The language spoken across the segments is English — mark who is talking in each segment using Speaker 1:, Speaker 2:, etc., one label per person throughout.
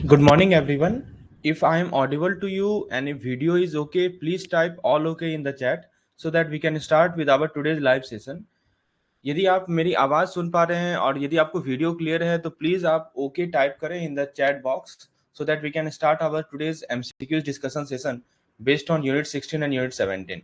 Speaker 1: Good morning, everyone. If I am audible to you and if video is okay, please type all okay in the chat so that we can start with our today's live session. यदि आप मेरी आवाज़ सुन पा रहे हैं और यदि आपको वीडियो क्लियर है तो प्लीज़ आप ओके टाइप करें इन the chat box so that we can start our today's MCQs discussion session based on Unit 16 and Unit 17.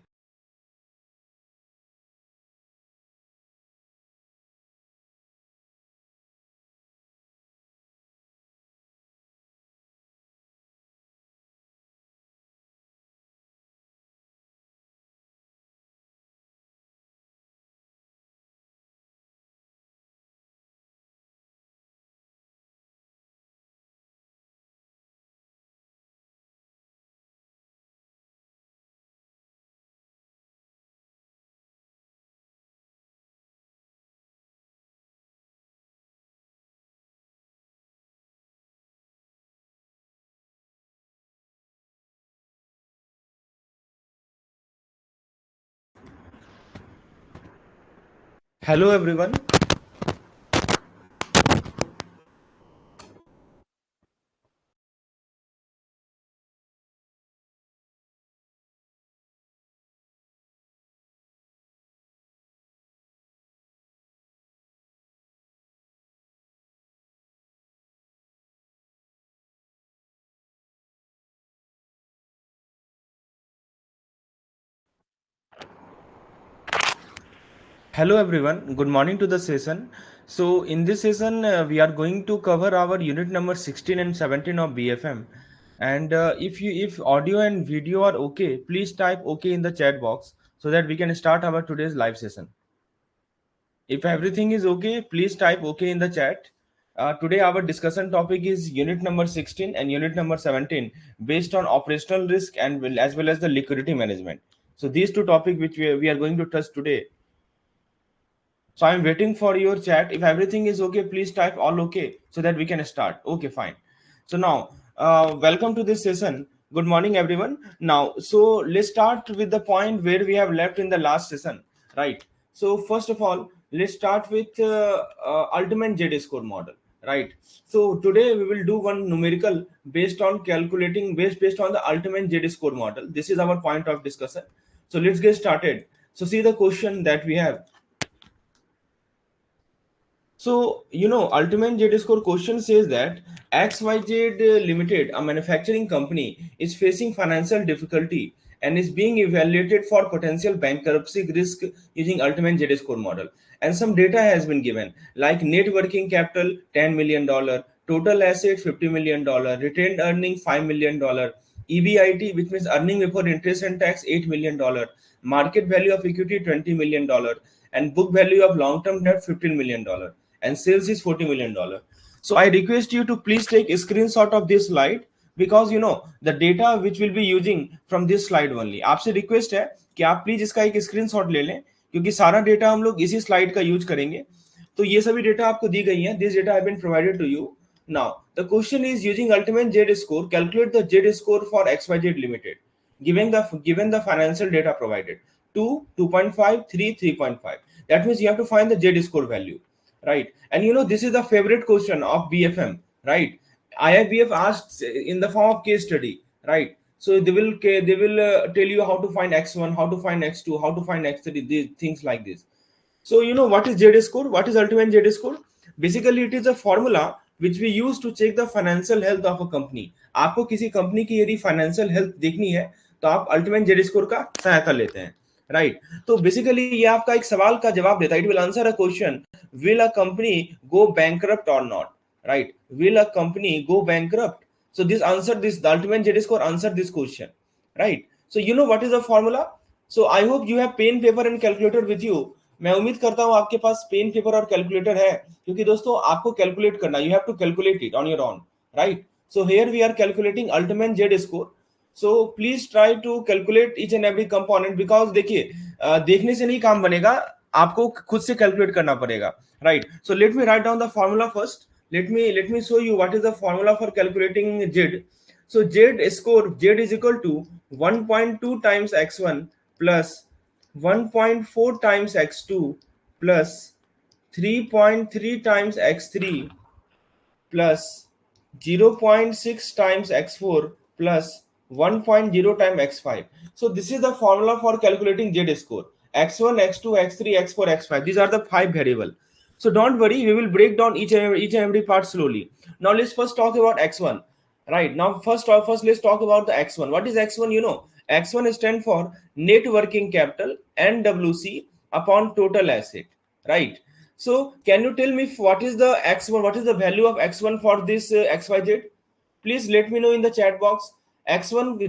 Speaker 1: Hello, everyone. Hello everyone, good morning to the session. So in this session we are going to cover our unit number 16 and 17 of BFM. And if audio and video are okay, please type okay in the chat box so that we can start our today's live session. If everything is okay, please type okay in the chat. Today our discussion topic is unit number 16 and unit number 17 based on operational risk and as well as the liquidity management. So these two topics which we are going to touch today. So I'm waiting for your chat. If everything is okay, please type all okay so that we can start. Okay, fine. So now, welcome to this session. Good morning, everyone. Now, so let's start with the point where we have left in the last session, right? So first of all, let's start with ultimate Z score model, right? So today we will do one numerical based on calculating based on the ultimate Z score model. This is our point of discussion. So let's get started. So see the question that we have. So, Ultimate Z score question says that XYZ Limited, a manufacturing company, is facing financial difficulty and is being evaluated for potential bankruptcy risk using Ultimate Z score model. And some data has been given, like net working capital $10 million, total asset $50 million, retained earning $5 million, EBIT, which means earning before interest and tax $8 million, market value of equity $20 million, and book value of long term debt $15 million, and sales is $40 million. So I request you to please take a screenshot of this slide because the data which will be using from this slide only. आपसे request है कि आप please इसका एक screenshot ले लें क्योंकि सारा डेटा हम लोग इसी स्लाइड का यूज करेंगे. तो ये सभी डेटा आपको दी गई हैं. This data have been provided to you. Now, the question is using ultimate Z score, calculate the Z score for XYZ Limited, given the financial data provided. 2, 2.5, 3, 3.5. That means you have to find the Z score value, right? And this is the favorite question of BFM, right? IIBF asks in the form of case study, right? So they will tell you how to find x1, how to find x2, how to find x3, these things like this. So what is Z score? What is ultimate Z score? Basically, it is a formula which we use to check the financial health of a company. आपको किसी company की यदि financial health देखनी है तो आप ultimate Z score का सहायता लेते हैं, राइट? तो बेसिकली ये आपका एक सवाल का जवाब देता है. It will answer a question, will a company go bankrupt or not, right? Will a company go bankrupt? So this the ultimate Z score answer this question, right? So what is the formula? So I hope you have pen paper and calculator with you. मैं उम्मीद करता हूं आपके पास pen paper और calculator है क्योंकि दोस्तों आपको कैलकुलेट करना, you have to calculate it on your own, right? So here we are calculating ultimate Z score. So please try to calculate each and every component because देखिए देखने से नहीं काम बनेगा, आपको खुद से कैलकुलेट करना पड़ेगा, right? So let me write down the formula first. let me show you what is the formula for calculating Z. So Z is equal to 1.2 times x1 plus 1.4 times x2 plus 3.3 times x3 plus 0.6 times x4 plus 1.0 times x5. So this is the formula for calculating z score. x1, x2, x3, x4, x5. These are the 5 variable. So don't worry, we will break down each and every part slowly. Now let's first talk about x1. Right now, first let's talk about the x1. What is x1? You know, x1 stands for net working capital, NWC, upon total asset. Right. So can you tell me what is the x1? What is the value of x1 for this xyz? Please let me know in the chat box. x1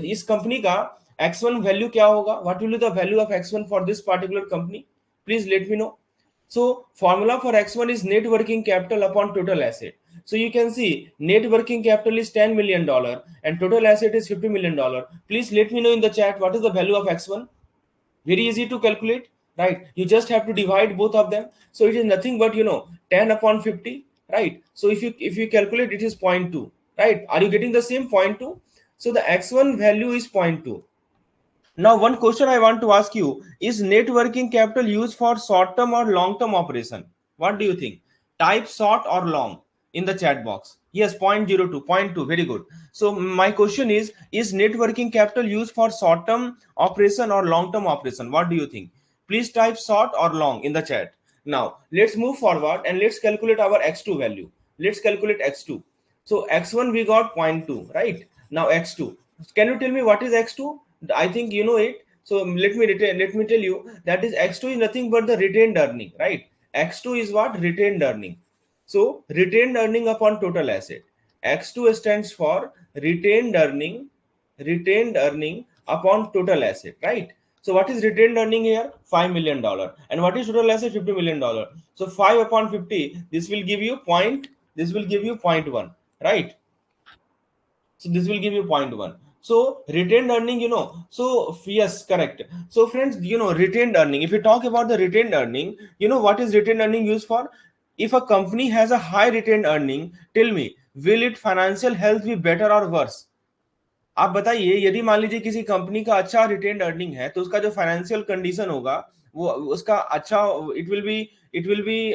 Speaker 1: इस company का x1 value क्या होगा? What will be the value of x1 for this particular company? Please let me know. So formula for X1 is net working capital upon total asset. So you can see net working capital is $10 million and total asset is $50 million. Please let me know in the chat what is the value of X1. Very easy to calculate, right? You just have to divide both of them. So it is nothing but 10 upon 50, right? So if you calculate, it is 0.2, right? Are you getting the same 0.2? So the X1 value is 0.2. Now, one question I want to ask you is net working capital used for short term or long term operation? What do you think? Type short or long in the chat box. Yes, 0.02, 0.2, very good. So, my question is net working capital used for short term operation or long term operation? What do you think? Please type short or long in the chat. Now, let's move forward and let's calculate our x2 value. Let's calculate x2. So, x1 we got 0.2, right? Now, x2. Can you tell me what is x2? I think you know it. So let me tell you that is x2 is nothing but the retained earning, right? X2 is what? Retained earning. So retained earning upon total asset. X2 stands for retained earning upon total asset, right? So what is retained earning here? $5 million. And what is total asset? $50 million. So 5 upon 50, this will give you this will give you 0.1, right? So this will give you 0.1. So retained earning, so yes, correct. So friends, retained earning, if you talk about the retained earning, what is retained earning used for? If a company has a high retained earning, tell me, will its financial health be better or worse? आप बताइए, यदि मान लीजिए किसी company का अच्छा retained earning है तो उसका जो फाइनेंशियल कंडीशन होगा वो उसका अच्छा, it will be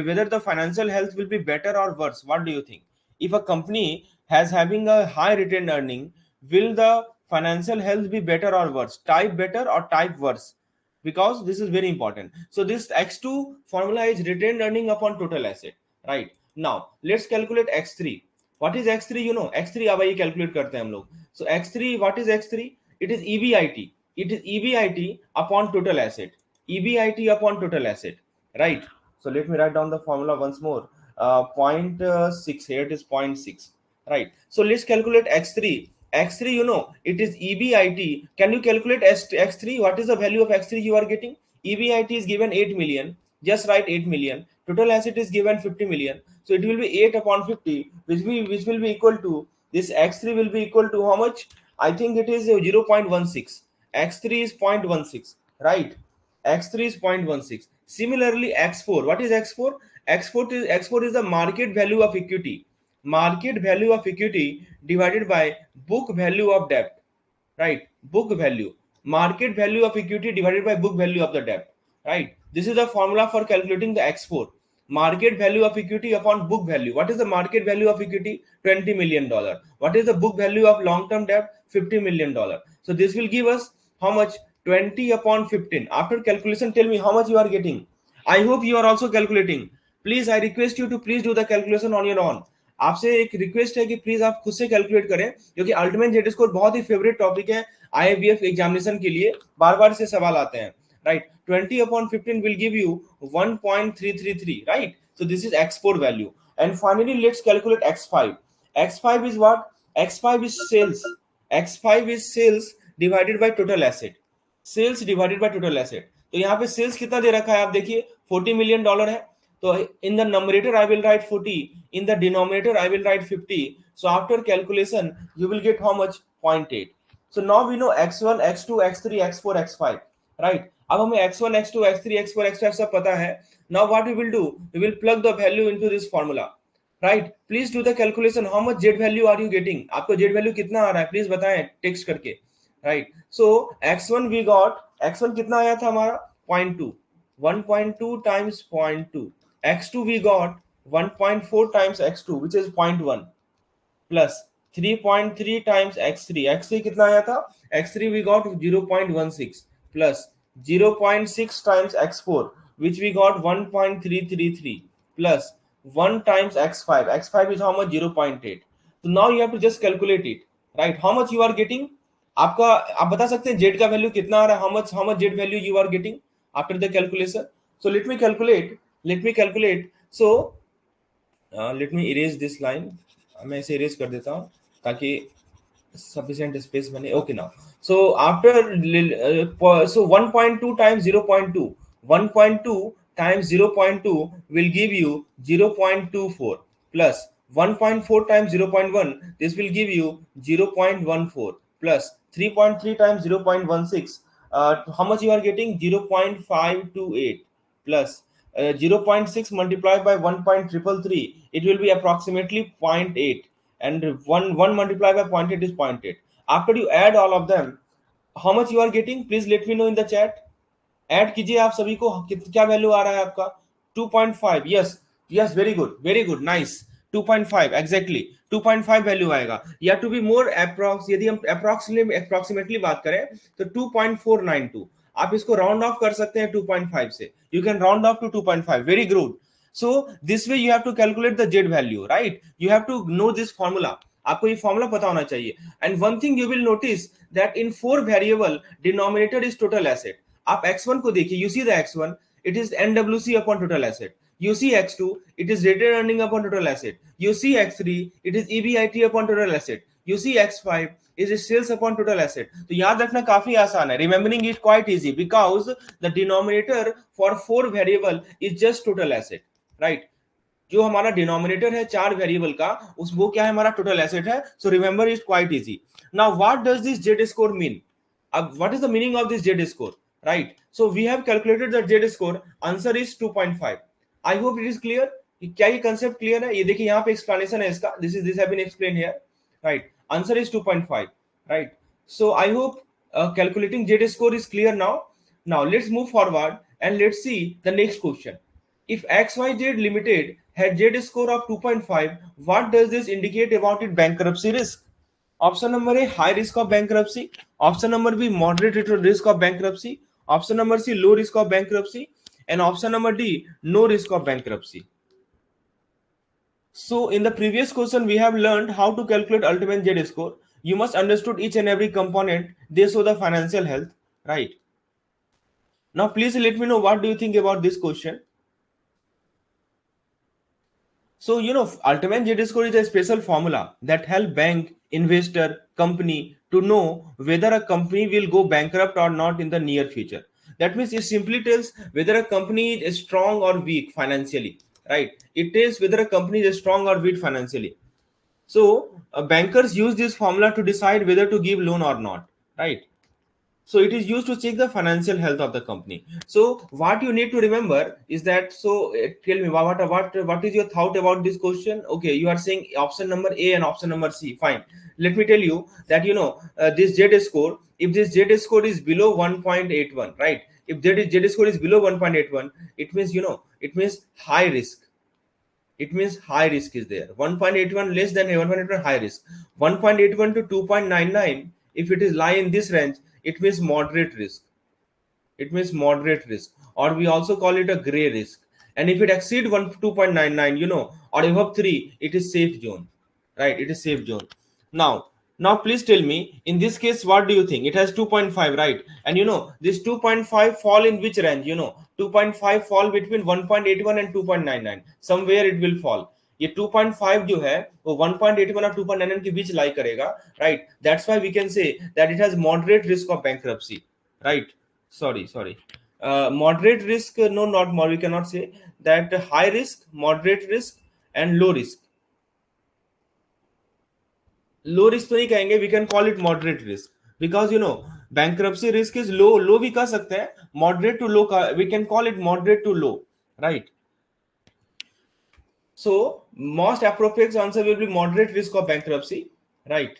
Speaker 1: whether the financial health will be better or worse. What do you think? If a company has having a high retained earning, will the financial health be better or worse? Type better or type worse, because this is very important. So this x2 formula is retained earning upon total asset, right? Now let's calculate x3. What is x3? x3 अब ये calculate करते हैं हम लोग. So x3, what is x3? It is EBIT. It is EBIT upon total asset. EBIT upon total asset, right? So let me write down the formula once more. Point 6 here, it is 0.6, right? So let's calculate x3. X3, it is EBIT. Can you calculate x3? What is the value of x3 you are getting? EBIT is given 8 million. Just write 8 million. Total asset is given 50 million. So it will be 8 upon 50, which will be equal to, this x3 will be equal to how much? I think it is 0.16. X3 is 0.16, right? X3 is 0.16. Similarly, X4. What is X4? X4 is the market value of equity. Market value of equity divided by book value of debt, right? Book value. Market value of equity divided by book value of the debt, right? This is the formula for calculating the X4. Market value of equity upon book value. What is the market value of equity? $20 million. What is the book value of long term debt? $50 million. So this will give us how much? 20 upon 15. After calculation, tell me how much you are getting. I hope you are also calculating. Please, I request you to please do the calculation on your own. आपसे एक request है कि please आप खुद से calculate करें, क्योंकि ultimate Z score बहुत ही फेवरेट टॉपिक है आईआईबीएफ एग्जामिनेशन के लिए. बार बार से सवाल आते हैं, right? 20 upon 15 will give you 1.333, right? So this is x4 value. And finally, let's calculate x5. X5 is what? X5 is sales. X5 is sales divided by total asset. Sales divided by total asset. तो यहाँ पे sales कितना दे रखा है आप देखिए, $40 million है. तो in the numerator I will write 40, in the denominator I will write 50. So after calculation you will get how much? 0.8. So now we know x1, x2, x3, x4, x5, right? अब हमें x1, x2, x3, x4, x5 सब पता है. Now what we will do? We will plug the value into this formula, right? Please do the calculation. How much Z value are you getting? आपको Z value कितना आ रहा है please बताएं text करके, right? So x1 we got, x1 कितना आया था हमारा? 0.2. 1.2 times 0.2. x2 we got 1.4 times x2, which is 0.1, plus 3.3 times x3, x3 कितना आया था, x3 we got 0.16 plus 0.6 times x4 which we got 1.333 plus 1 times x5, x5 is how much, 0.8. so now you have to just calculate it, right? How much you are getting, आपका, आप बता सकते हैं z का value कितना आ रहा है, how much z value you are getting after the calculation. So let me calculate so let me erase this line. मैं इसे erase कर देता हूँ ताकि sufficient space बने. Okay, now so after so 1.2 times 0.2, 1.2 times 0.2 will give you 0.24 plus 1.4 times 0.1, this will give you 0.14 plus 3.3 times 0.16, how much you are getting, 0.528 plus 0.6 multiplied by 1.333, it will be approximately zero point 0.8, and 1 multiplied by zero point 0.8 is 0.8. After you add all of them, how much you are getting, please let me know in the chat. Add कीजिए आप सभी को, क्या value आ रहा है आपका, 2.5. Yes, yes, very good, nice. 2.5 exactly, 2.5 value आएगा. या टू बी मोर अप्रॉक्स, यदि हम अप्रॉक्सिमेटली बात करें तो 2.492. आप इसको राउंड ऑफ कर सकते हैं 2.5 से, you can round off to 2.5. Very good. so this way you have to calculate the z value, right? You have to know this formula. आपको ये फॉर्मूला पता होना चाहिए. And one thing you will notice that in 4 variable denominator is total asset. आप x1 को देखिए, you see the x1, it is NWC upon total asset. You see x2, it is rated earning upon total asset. You see x3, it is EBIT upon total asset. You see x5 is sales upon total asset. तो याद रखना काफी आसान है. Remembering it quite easy because the denominator for 4 variable is just total asset, right? जो हमारा denominator है 4 variable का, उस वो क्या है, हमारा टोटल एसेट है. So remember it quite easy. Now what does this Z score mean? अब what is the meaning of this Z score, right? So we have calculated the Z score. Answer is 2.5. I hope it is clear. क्या ये concept clear है? ये देखिए यहाँ पे explanation है इसका. This have been explain here, right? Answer is 2.5, right? So I hope calculating z score is clear now. Now let's move forward and let's see the next question. If XYZ Limited had Z score of 2.5, what does this indicate about its bankruptcy risk? Option number A, high risk of bankruptcy. Option number B, moderate risk of bankruptcy. Option number C, low risk of bankruptcy. And option number D, no risk of bankruptcy. So in the previous question, we have learned how to calculate ultimate Z score. You must understood each and every component. They show the financial health, right? Now please let me know what do you think about this question. So, ultimate Z score is a special formula that help bank, investor, company to know whether a company will go bankrupt or not in the near future. That means it simply tells whether a company is strong or weak financially, right? It tells whether a company is strong or weak financially. So, bankers use this formula to decide whether to give loan or not, right? So it is used to check the financial health of the company. So what you need to remember is that, so tell me what is your thought about this question? Okay, you are saying option number A and option number C. Fine. Let me tell you that this Z score, if this Z score is below 1.81, right? If Z score is below 1.81, it means it means high risk. It means high risk is there. 1.81 less than 1.81 high risk. 1.81 to 2.99, if it is lie in this range, it means moderate risk. It means moderate risk, or we also call it a gray risk. And if it exceed 2.99, or above 3, it is safe zone, right? It is safe zone. Now please tell me, in this case, what do you think? It has 2.5, right? And this 2.5 fall in which range? 2.5 fall between 1.81 and 2.99. Somewhere it will fall. ये 2.5 जो है वो 1.81 और 2.99 के बीच लाई करेगा, right? That's why we can say that it has moderate risk of bankruptcy, right? Sorry. Moderate risk, no, not more. We cannot say that. High risk, moderate risk, and low risk. Low risk तो नहीं कहेंगे, we can call it moderate risk because bankruptcy risk is low भी कह सकते हैं, moderate to low we can call it moderate to low, right? So most appropriate answer will be moderate risk of bankruptcy, right?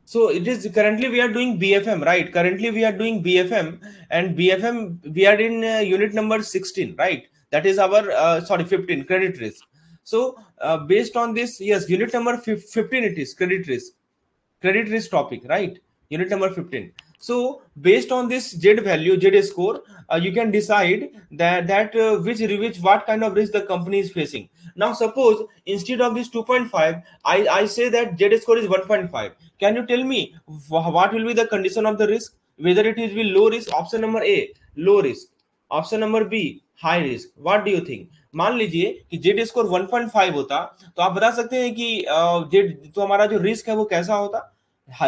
Speaker 1: So it is currently we are doing BFM, right? Currently we are doing BFM, and BFM we are in unit number 16, right? That is our 15 credit risk. So based on this, yes, unit number 15 it is credit risk topic, right? Unit number 15. So based on this Z value, Z score, you can decide that which what kind of risk the company is facing. Now suppose instead of this 2.5, I say that Z score is 1.5. Can you tell me what will be the condition of the risk? Whether it is will low risk, option number A, low risk, option number B high risk. What do you think? मान लीजिए कि Z score 1.5 होता, तो आप बता सकते हैं कि जेड तो हमारा जो रिस्क है वो कैसा होता,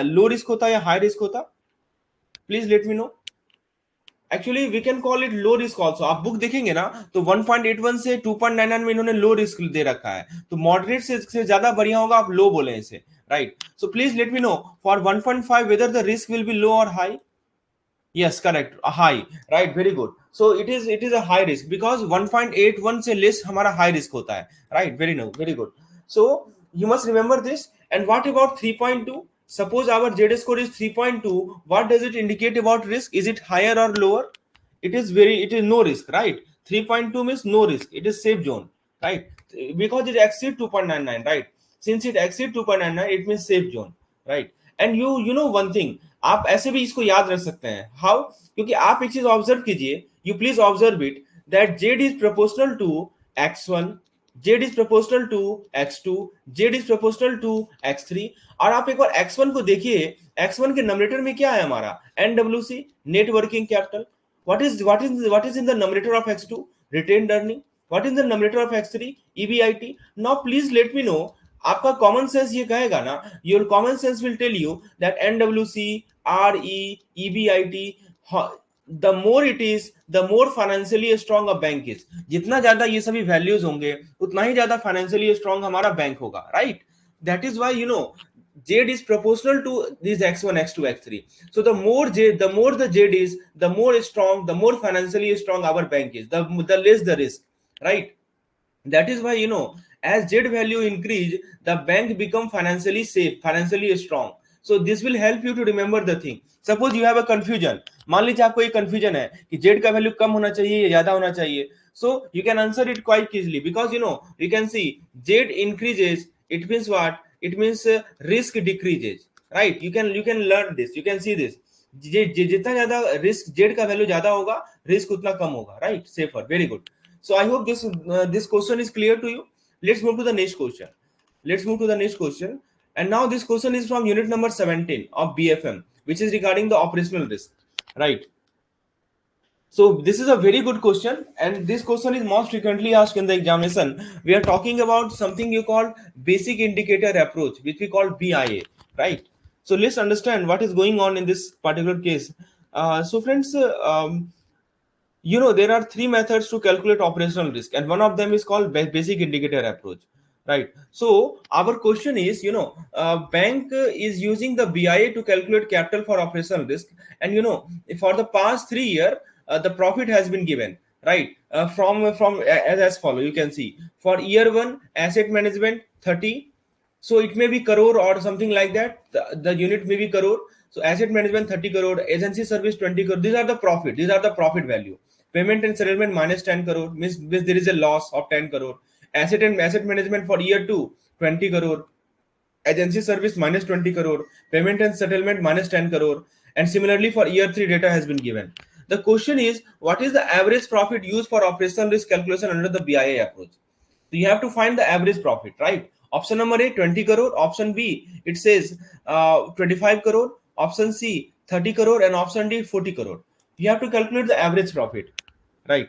Speaker 1: लो रिस्क होता या हाई रिस्क होता? Please let me know. Actually we can call it low risk also. आप बुक देखेंगे ना तो 1.81 से 2.99 में इन्होंने लो रिस्क दे रखा है, तो मॉडरेट से ज्यादा बढ़िया होगा आप लो बोले इसे, right? So please let me know for 1.5 whether the risk will be low or high. Yes, correct. A high, right? Very good. So it is a high risk because 1.81 से less हमारा high risk होता है, right? Very no, very good. So you must remember this. And what about 3.2? Suppose our Z score is 3.2. What does it indicate about risk? Is it higher or lower? It is no risk, right? 3.2 means no risk. It is safe zone, right? Because it exceeds 2.99, right? Since it exceeds 2.99, it means safe zone, right? And you know one thing, आप ऐसे भी इसको याद रख सकते हैं. How? क्योंकि आप एक चीज ऑब्जर्व कीजिए, you please observe it, that Z is proportional to x1, Z is proportional to x2, Z is proportional to x3. और आप एक बार x1 को देखिए, x1 के नंबरेटर में क्या है हमारा? NWC, net working capital. What is in the numerator of x2? Retained earning. What is the numerator of x3? EBIT. Now please let me know, आपका कॉमन सेंस ये कहेगा ना, your common sense will tell you that NWC, RE, EBIT, the more it is the more financially strong a bank is. जितना ज्यादा ये सभी values होंगे उतना ही ज्यादा फाइनेंशियली स्ट्रॉन्ग हमारा बैंक होगा, right? That is why Z is proportional to these x1, x2, x3. So the more the Z is, the more strong, the more financially strong our bank is, the less the risk, right? That is why as Z value increase, the bank become financially safe, financially strong. So this will help you to remember the thing. Suppose you have a confusion. मान लीजिए आपको एक confusion है कि Z का value कम होना चाहिए या ज्यादा होना चाहिए. So you can answer it quite easily because you can see Z increases. It means what? It means risk decreases, right? You can learn this. You can see this. जितना ज्यादा risk Z का value ज्यादा होगा, risk उतना कम होगा, right? Safer. Very good. So I hope this question is clear to you. Let's move to the next question. And now this question is from unit number 17 of BFM, which is regarding the operational risk, right? So this is a very good question, and this question is most frequently asked in the examination. We are talking about something you call basic indicator approach, which we call BIA, right? So let's understand what is going on in this particular case. So friends, there are three methods to calculate operational risk, and one of them is called basic indicator approach, right? So our question is, bank is using the BIA to calculate capital for operational risk, and for the past 3 years, the profit has been given, right? From as follow. You can see for year one, asset management 30. So it may be crore or something like that. The unit may be crore. So asset management 30 crore, agency service 20 crore. These are the profit. These are the profit value. Payment and settlement minus 10 crore means there is a loss of 10 crore. Asset management for year 2 20 crore. Agency service minus 20 crore. Payment and settlement minus 10 crore. And similarly for year 3 data has been given. The question is, what is the average profit used for operational risk calculation under the BIA approach? So you have to find the average profit, right? Option number A 20 crore. Option B it says 25 crore. Option C 30 crore, and option D 40 crore. You have to calculate the average profit, right?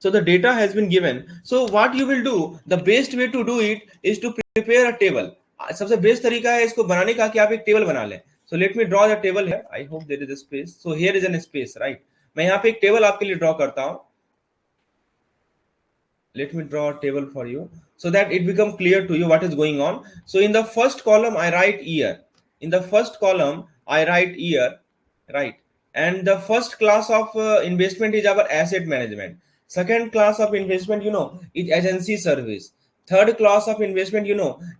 Speaker 1: So the data has been given. So what you will do, the best way to do it is to prepare a table. सबसे best तरीका है इसको बनाने का कि आप एक table बना लें. So let me draw the table here. I hope there is a space. So here is a space, right? मैं यहाँ पे एक टेबल आपके लिए ड्रॉ करता हूँ. Let me draw a table for you so that it become clear to you what is going on. So in the first column I write year. Right? And the first class of investment is our asset management. Second class of investment, is agency service. Third class of investment,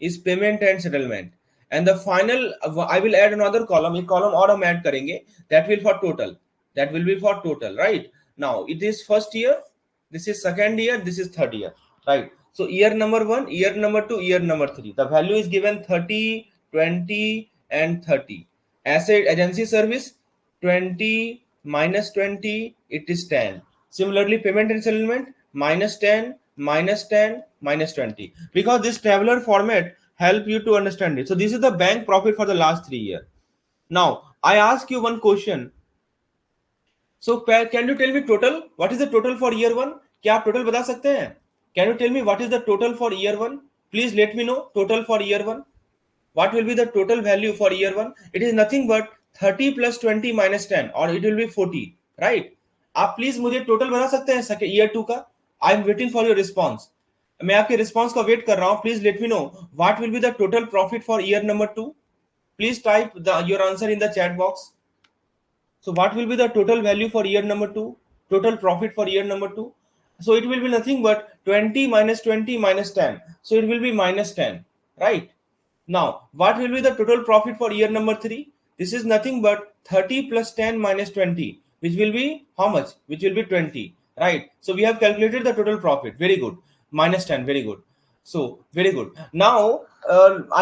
Speaker 1: is payment and settlement. And the final, I will add another column. A column और हम add करेंगे. That will be for total, right? Now it is first year, this is second year, this is third year, right? So year number 1, year number 2, year number 3. The value is given 30, 20, and 30. Asset agency service 20 minus 20, it is 10. Similarly, payment and settlement minus 10, minus 10, minus 20. Because this tabular format help you to understand it. So this is the bank profit for the last 3 years. Now I ask you one question. So can you tell me total? What is the total for year 1? क्या आप total बता सकते हैं? Can you tell me what is the total for year 1? Please let me know total for year 1. What will be the total value for year 1? It is nothing but 30 plus 20 minus 10, or it will be 40, right? आप please मुझे total बता सकते हैं year 2 का? I am waiting for your response. मैं आपके response का wait कर रहा हूं. Please let me know what will be the total profit for year number 2. Please type your answer in the chat box. So what will be the total value for year number 2? Total profit for year number 2? So it will be nothing but 20 minus 20 minus 10. So it will be minus 10, right? Now, what will be the total profit for year number 3? This is nothing but 30 plus 10 minus 20, which will be how much? Which will be 20, right? So we have calculated the total profit. Very good. Minus 10, very good. So very good. Now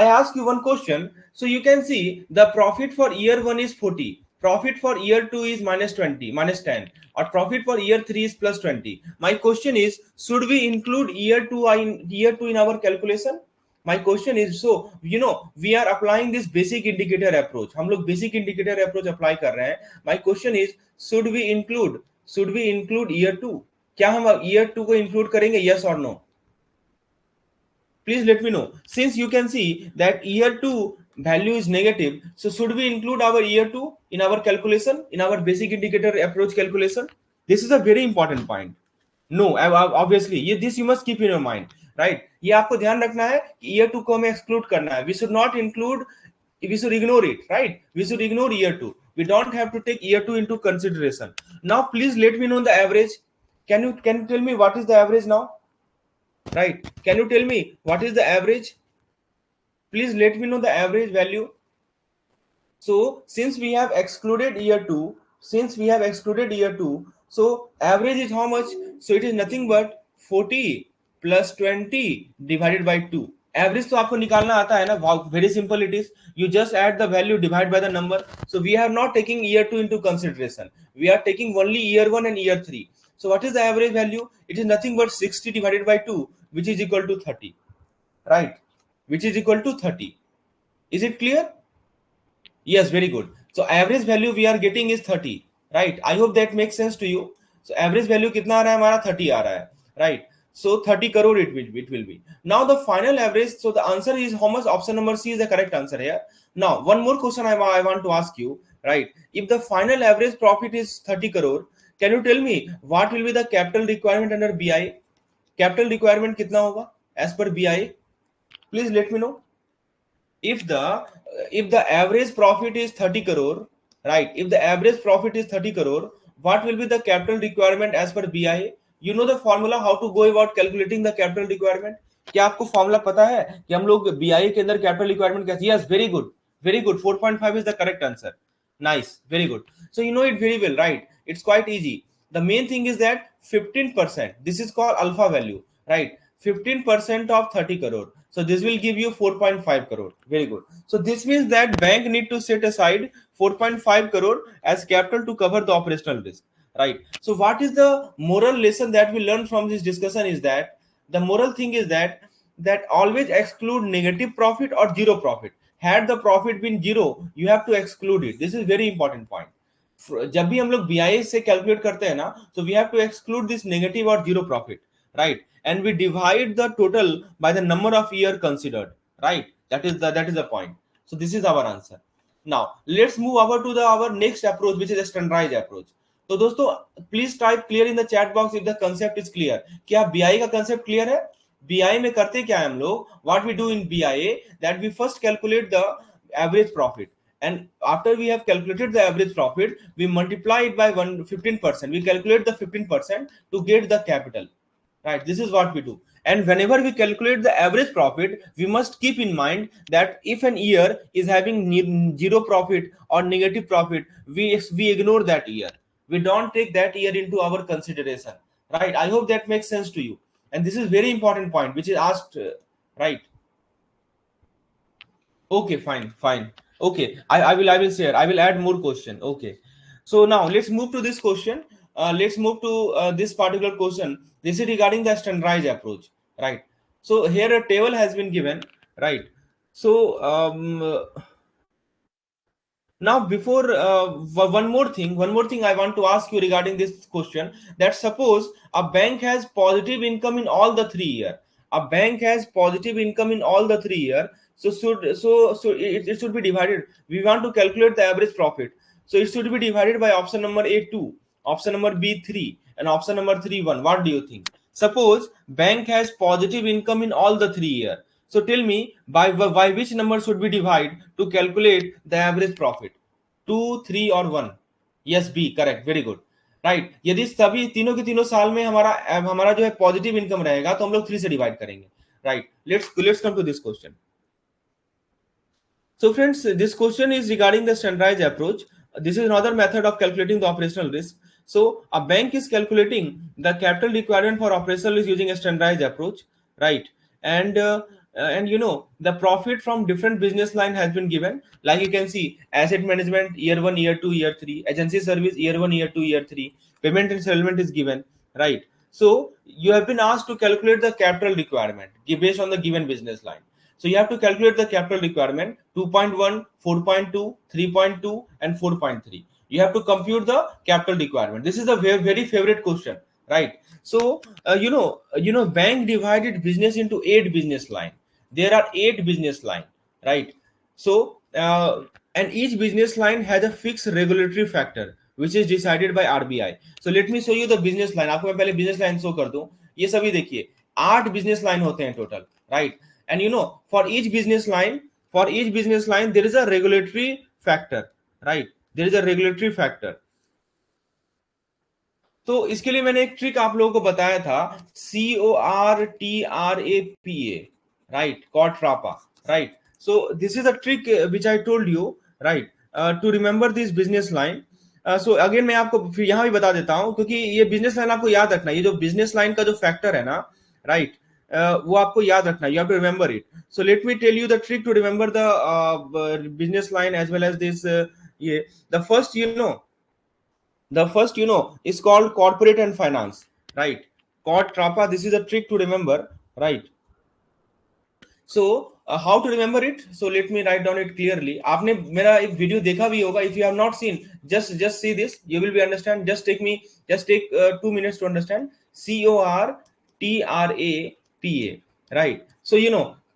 Speaker 1: I ask you one question. So you can see the profit for year 1 is 40. Profit for year 2 is minus 20, minus 10, or profit for year 3 is plus 20. My question is, should we include year 2 in our calculation? My question is, so we are applying this basic indicator approach. हम लोग basic indicator approach apply कर रहे हैं. My question is, should we include year 2? क्या हम year 2 को include करेंगे? Yes or no? Please let me know. Since you can see that year 2 value is negative, so should we include our year 2 in our calculation, in our basic indicator approach calculation? This is a very important point. No, obviously this you must keep in your mind, right? ये आपको ध्यान रखना है कि year 2 को हमें exclude करना है. We should not include, we should ignore it, right? We should ignore year 2. We don't have to take year 2 into consideration. Now please let me know the average. Can you tell me what is the average now? Right? Can you tell me what is the average? Please let me know the average value. So since we have excluded year 2, so average is how much? So it is nothing but 40 plus 20 divided by 2. Average तो आपको निकालना आता है ना? Wow, very simple it is. You just add the value, divide by the number. So we are not taking year 2 into consideration. We are taking only year 1 and year 3. So what is the average value? It is nothing but 60 divided by 2, which is equal to 30, right? Which is equal to 30. Is it clear? Yes, very good. So average value we are getting is 30, right? I hope that makes sense to you. So average value कितना आ रहा है हमारा? 30 आ रहा है, right? So 30 crore it will be. Now the final average, so the answer is how much? Option number C is the correct answer here. Now one more question I want to ask you, right? If the final average profit is 30 crore, can you tell me what will be the capital requirement under BI? Capital requirement कितना होगा as per BI? Please let me know. If the average profit is 30 crore, right? If the average profit is 30 crore, what will be the capital requirement as per BI? You know the formula how to go about calculating the capital requirement? क्या आपको formula पता है कि हम लोग BI के अंदर capital requirement कैसे? Yes, very good, very good. 4.5 is the correct answer. Nice, very good. So you know it very well, right? It's quite easy. The main thing is that 15%, this is called alpha value, right? 15% of 30 crore. So this will give you 4.5 crore. Very good. So this means that bank need to set aside 4.5 crore as capital to cover the operational risk, right? So what is the moral lesson that we learn from this discussion is that the moral thing is that always exclude negative profit or zero profit. Had the profit been zero, you have to exclude it. This is very important point. जब भी हम लोग BI से calculate करते हैं ना, so we have to exclude this negative or zero profit, right? And we divide the total by the number of year considered, right? That is the point. So this is our answer. Now let's move over to our next approach, which is a standardized approach. तो दोस्तों please type clear in the chat box if the concept is clear. क्या BI का concept clear है? BI में करते क्या है हम लोग? What we do in BI, that we first calculate the average profit, and after we have calculated the average profit, we multiply it by 15%. We calculate the 15% to get the capital, right? This is what we do. And whenever we calculate the average profit, we must keep in mind that if an year is having zero profit or negative profit, we ignore that year. We don't take that year into our consideration, right? I hope that makes sense to you. And this is very important point which is asked, right? Okay, fine, fine. Okay, I will share. I will add more question. Okay, so now let's move to this question. Let's move to this particular question. This is regarding the standardized approach, right? So here a table has been given, right? So now before one more thing I want to ask you regarding this question, that suppose a bank has positive income in all the 3 year, a bank has positive income in all the 3 year, it should be divided. We want to calculate the average profit, so it should be divided by option number A 2, option number B 3, and option number 3 1. What do you think? Suppose bank has positive income in all the 3 year, so tell me by which number should we divide to calculate the average profit? 2, 3 और 1? Yes B correct, very good, right. यदि सभी तीनों के तीनों साल में हमारा हमारा जो है पॉजिटिव इनकम रहेगा तो हम लोग 3 से डिवाइड करेंगे, right. Let's come to this question. So friends, this question is regarding the standardized approach. This is another method of calculating the operational risk. So a bank is calculating the capital requirement for operational risk using a standardized approach, right? And you know the profit from different business line has been given. Like you can see, asset management year 1, year 2, year 3, agency service year 1, year 2, year 3, payment and settlement is given, right? So you have been asked to calculate the capital requirement based on the given business line. So you have to calculate the capital requirement 2.1, 4.2, 3.2, and 4.3. You have to compute the capital requirement. This is a very, very favorite question, right? So bank divided business into 8 business line. There are 8 business line, right? So and each business line has a fixed regulatory factor which is decided by RBI. So let me show you the business line. आपको मैं पहले business line show कर दूं। ये सभी देखिए 8 business line होते हैं total, right? And for each business line there is a regulatory factor, right? There is a regulatory factor. तो इसके लिए मैंने एक ट्रिक आप लोगों को बताया था, CORTRAPA, right, CORTRAPA, right. So this is a trick which I told you, right, to remember this business line. So again मैं आपको फिर यहाँ भी बता देता हूँ, क्योंकि ये बिजनेस लाइन आपको याद रखना, ये जो बिजनेस लाइन का जो फैक्टर है ना, राइट, वो आपको याद रखना, you have to remember it. So let me tell you the trick to remember the business line as well as this. ये the first is called corporate and finance, right? Called trapa. This is a trick to remember, right? So how to remember it? So let me write down it clearly. आपने मेरा एक video देखा भी होगा. If you have not seen, just see this, you will be understand. Just take 2 minutes to understand. CORTRAPA, right? So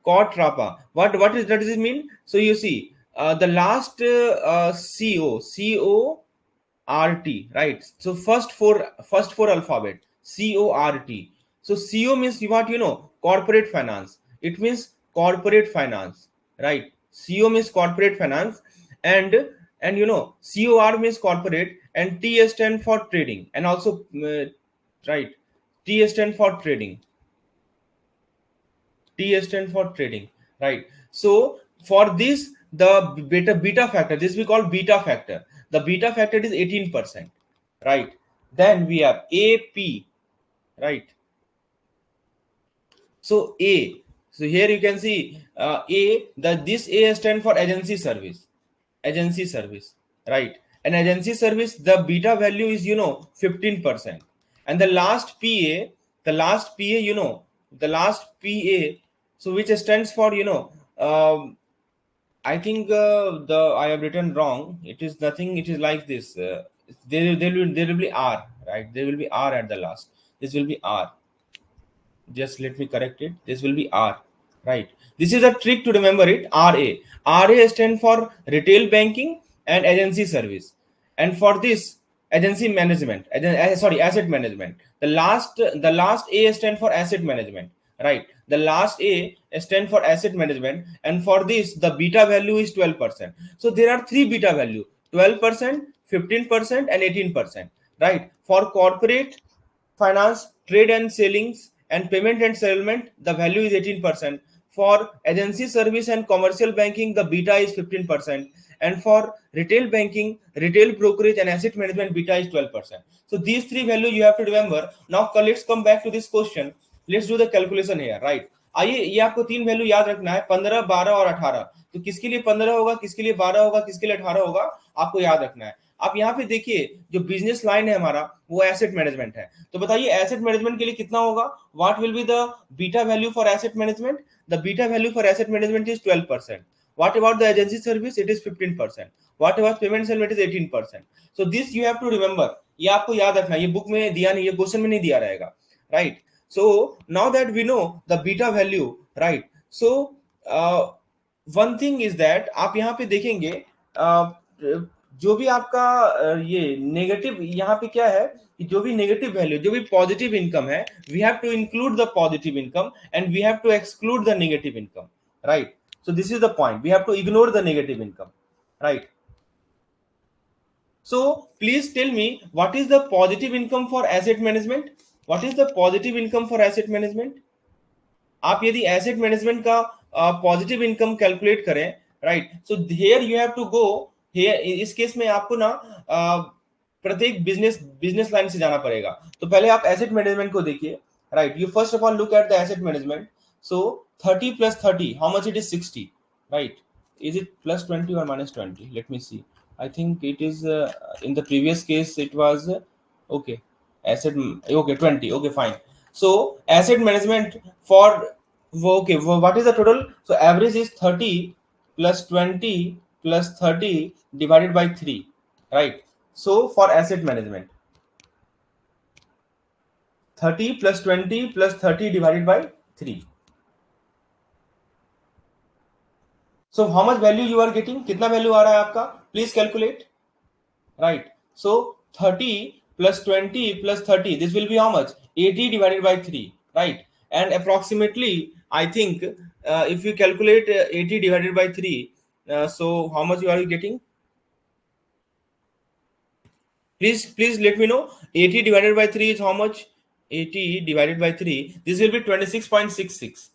Speaker 1: caught trapa, what does it mean? So you see, the last CORT, right? So first four alphabet, CORT. So CO means what? Corporate finance. It means corporate finance, right? CO means corporate finance, and COR means corporate, and T stand for trading, and also right, T stand for trading. T stand for trading, right? So for this, the beta factor, this we call beta factor. The beta factor is 18%, right? Then we have AP, right? So A, so here you can see this A stand for agency service, right? And agency service, the beta value is 15%, and the last PA, so which stands for I think the I have written wrong. It is nothing. It is like this. There will be R, right? There will be R at the last. This will be R. Just let me correct it. This will be R, right? This is a trick to remember it. RA stand for retail banking and agency service, and for this agency management, asset management. The last A stand for asset management, right? The last A stand for asset management, and for this the beta value is 12%. So there are three beta value: 12%, 15%, and 18%, right? For corporate finance, trade and sellings, and payment and settlement, the value is 18%. For agency service and commercial banking, the beta is 15%. And for retail banking, retail brokerage, and asset management, beta is 12%. So these three values you have to remember. Now let's come back to this question. Let's do the calculation here, right. आइए, ये आपको तीन value याद रखना है, 15, 12 और 18। तो किसके लिए 15 होगा, किसके लिए 12 होगा, किसके लिए 18 होगा, आपको याद रखना है। आप यहाँ पे देखिए, जो बिजनेस लाइन है हमारा, वो एसेट मैनेजमेंट है। तो बताइए एसेट मैनेजमेंट के लिए कितना होगा, what will be the beta value for asset management? The beta value for asset management is 12%। What about the agency service? It is 15%. What about payment settlement? It is 18%. So this you have to remember. ये आपको याद रखना, ये book में दिया नहीं, ये question में नहीं दिया रहेगा, right? So now that we know the beta value, right? So uh, one thing is that आप यहाँ पे देखेंगे, जो भी आपका ये नेगेटिव यहाँ पे क्या है कि जो भी नेगेटिव वैल्यू, जो भी पॉजिटिव इनकम है, we have to include the positive income and we have to exclude the negative income, right? So this is the point. We have to ignore the negative income, right? So please tell me, what is the positive income for asset management? What is the positive income for asset management? आप यदि asset management का positive income calculate करें, right, so here you have to go here, इस case में आपको ना प्रत्येक business line से जाना पड़ेगा। तो पहले आप एसेट मैनेजमेंट को देखिए, right. You first of all look at the asset management. So 30 plus 30, how much it is? 60, right? Is it plus 20 or minus 20? Let me see. I think it is in the previous case it was okay, asset, okay, 20, okay, fine. So asset management for, okay, what is the total? So average is 30 plus 20 plus 30 divided by 3, right? So for asset management, 30 plus 20 plus 30 divided by 3. So how much value you are getting? कितना value आ रहा है आपका? Please calculate, right? So 30 plus 20 plus 30, this will be how much? 80 divided by 3, right? And approximately, I think if you calculate 80 divided by 3, so how much you are getting? Please let me know. 80 divided by 3 is how much? 80 divided by 3, this will be 26.66,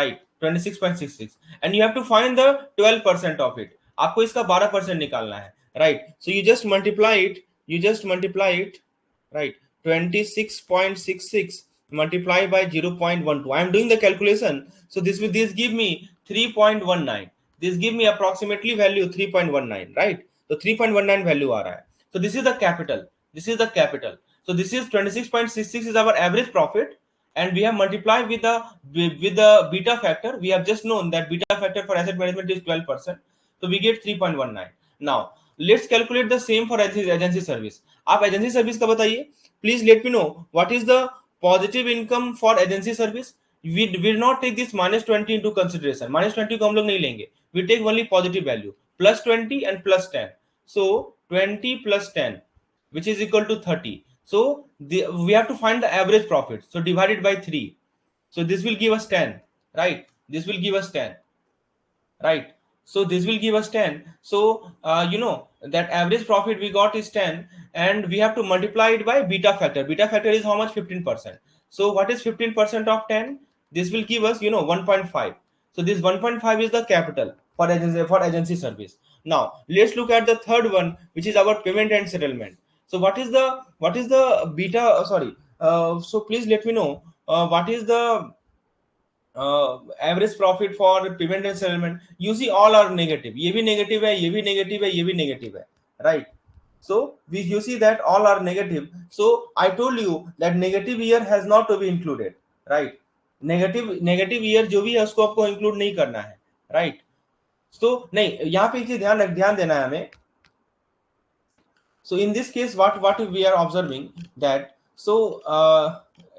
Speaker 1: right? 26.66, and you have to find the 12% of it. आपको इसका 12% निकालना है, right? So you just multiply it, right? 26.66 multiply by 0.12. I am doing the calculation, so this give me 3.19. This give me approximately value 3.19, right? So 3.19 value आ रहा है. So this is the capital. So this is 26.66 is our average profit, and we have multiplied with the beta factor. We have just known that beta factor for asset management is 12%. So we get 3.19. Now let's calculate the same for agency service. आप agency service का बताइए. Please let me know what is the positive income for agency service. We will not take this minus 20 into consideration. minus 20 को हम लोग नहीं लेंगे. We take only positive value, plus 20 and plus 10. So 20 plus 10, which is equal to 30. So we have to find the average profit. So divided by 3. So this will give us 10, right? This will give us 10, right? So this will give us 10. So you know that average profit we got is 10, and we have to multiply it by beta factor. Beta factor is how much? 15%. So what is 15% of 10? This will give us 1.5. So this 1.5 is the capital for agency service. Now let's look at the third one, which is our payment and settlement. So what is the beta, sorry, so please let me know what is the average profit for payment and settlement. You see all are negative, ये भी negative है, ये भी negative है, ये भी negative है, right? So you see that all are negative. So I told you that negative year has not to be included, right? Negative year जो भी है उसको आपको इंक्लूड नहीं करना है, right? So नहीं, यहाँ पे एक ध्यान देना है हमें. So in this case what we are observing that, so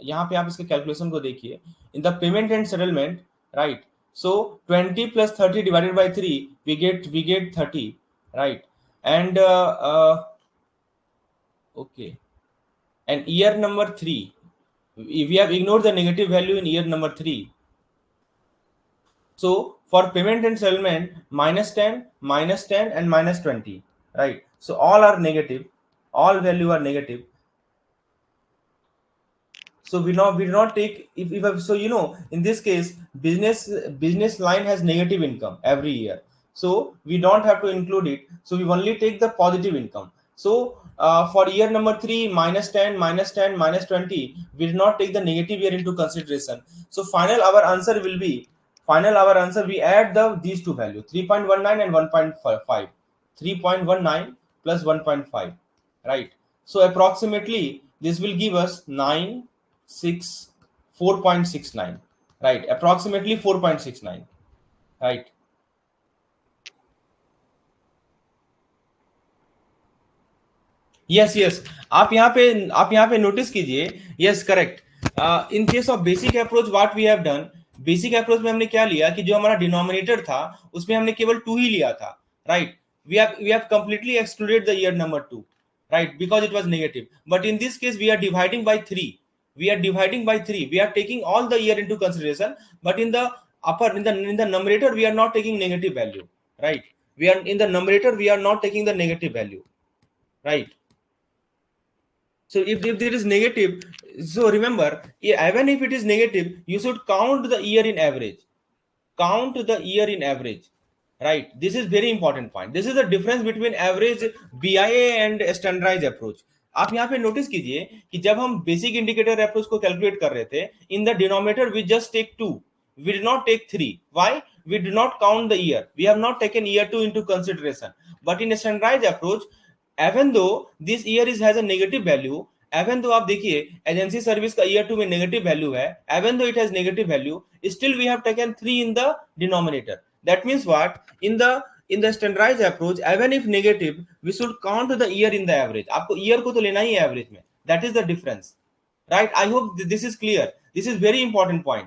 Speaker 1: यहाँ पे आप इसके कैलकुलेशन को देखिए. In the payment and settlement, right? So 20 plus 30 divided by 3, we get 30, right? And okay, and year number 3, we have ignored the negative value in year number 3. So for payment and settlement, minus 10, minus 10 and minus 20, right? So all are negative, all value are negative. So we do not take, if so in this case business line has negative income every year, so we don't have to include it. So we only take the positive income. So for year number 3, minus 10, minus 10, minus 20. We did not take the negative year into consideration. So final our answer will be, final our answer, we add these two values, 3.19 and 1.5. 3.19 plus 1.5, right? So approximately this will give us 4.69, right? Approximately 4.69, right? Yes yes, आप यहाँ पे notice कीजिए, yes correct. In case of basic approach what we have done, basic approach में हमने क्या लिया कि जो हमारा डिनोमिनेटर था उसमें हमने केवल 2 ही लिया था, right? We have completely excluded the year number 2, right? Because it was negative. But in this case, we are dividing by 3. We are dividing by 3. We are taking all the year into consideration, but in the in the numerator, we are not taking negative value, right? We are in the numerator, we are not taking the negative value, right? So if there is negative, so remember, even if it is negative, you should count the year in average. Count the year in average, right? This is very important point. This is the difference between average BIA and standardized approach. आप यहाँ पे notice कीजिए कि जब हम basic indicator approach को calculate कर रहे थे, in the denominator we just take 2, we did not take 3. Why? We did not count the year. We have not taken year 2 into consideration. But in a standardized approach, even though this year has a negative value, even though आप देखिए agency service का year 2 में negative value है, even though it has negative value, still we have taken 3 in the denominator. That means what? In the standardized approach, even if negative, we should count the year in the average. आपको year को तो लेना ही है average में. That is the difference, right? I hope this is clear. This is very important point,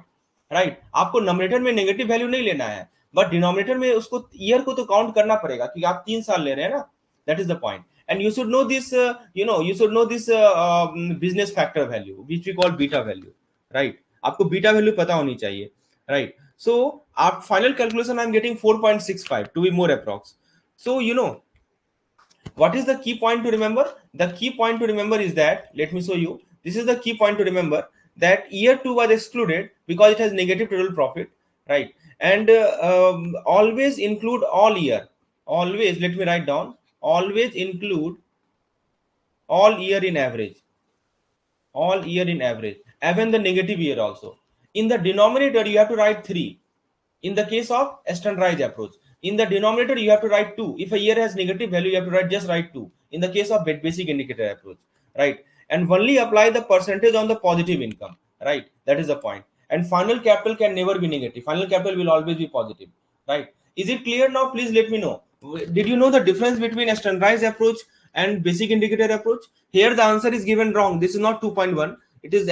Speaker 1: right? आपको nominator में negative value नहीं लेना है, बट डिनोमिनेटर में उसको ईयर को तो काउंट करना पड़ेगा क्योंकि आप 3 साल ले रहे हैं ना. That is the point. And you should know this, you should know this business factor value, which we call beta value, right? आपको बीटा वैल्यू पता होनी चाहिए, right? So our final calculation I'm getting 4.65 to be more approx. So what is the key point to remember? The key point to remember is that, let me show you, this is the key point to remember, that year 2 was excluded because it has negative total profit, right? And always include all year, always, let me write down, always include all year in average, all year in average, even the negative year also. In the denominator you have to write 3. In the case of standardized approach, in the denominator you have to write 2. If a year has negative value, you have to write 2. In the case of basic indicator approach, right? And only apply the percentage on the positive income, right? That is the point. And final capital can never be negative. Final capital will always be positive, right? Is it clear now? Please let me know. Did you know the difference between a standardized approach and basic indicator approach? Here the answer is given wrong. This is not 2.1. It is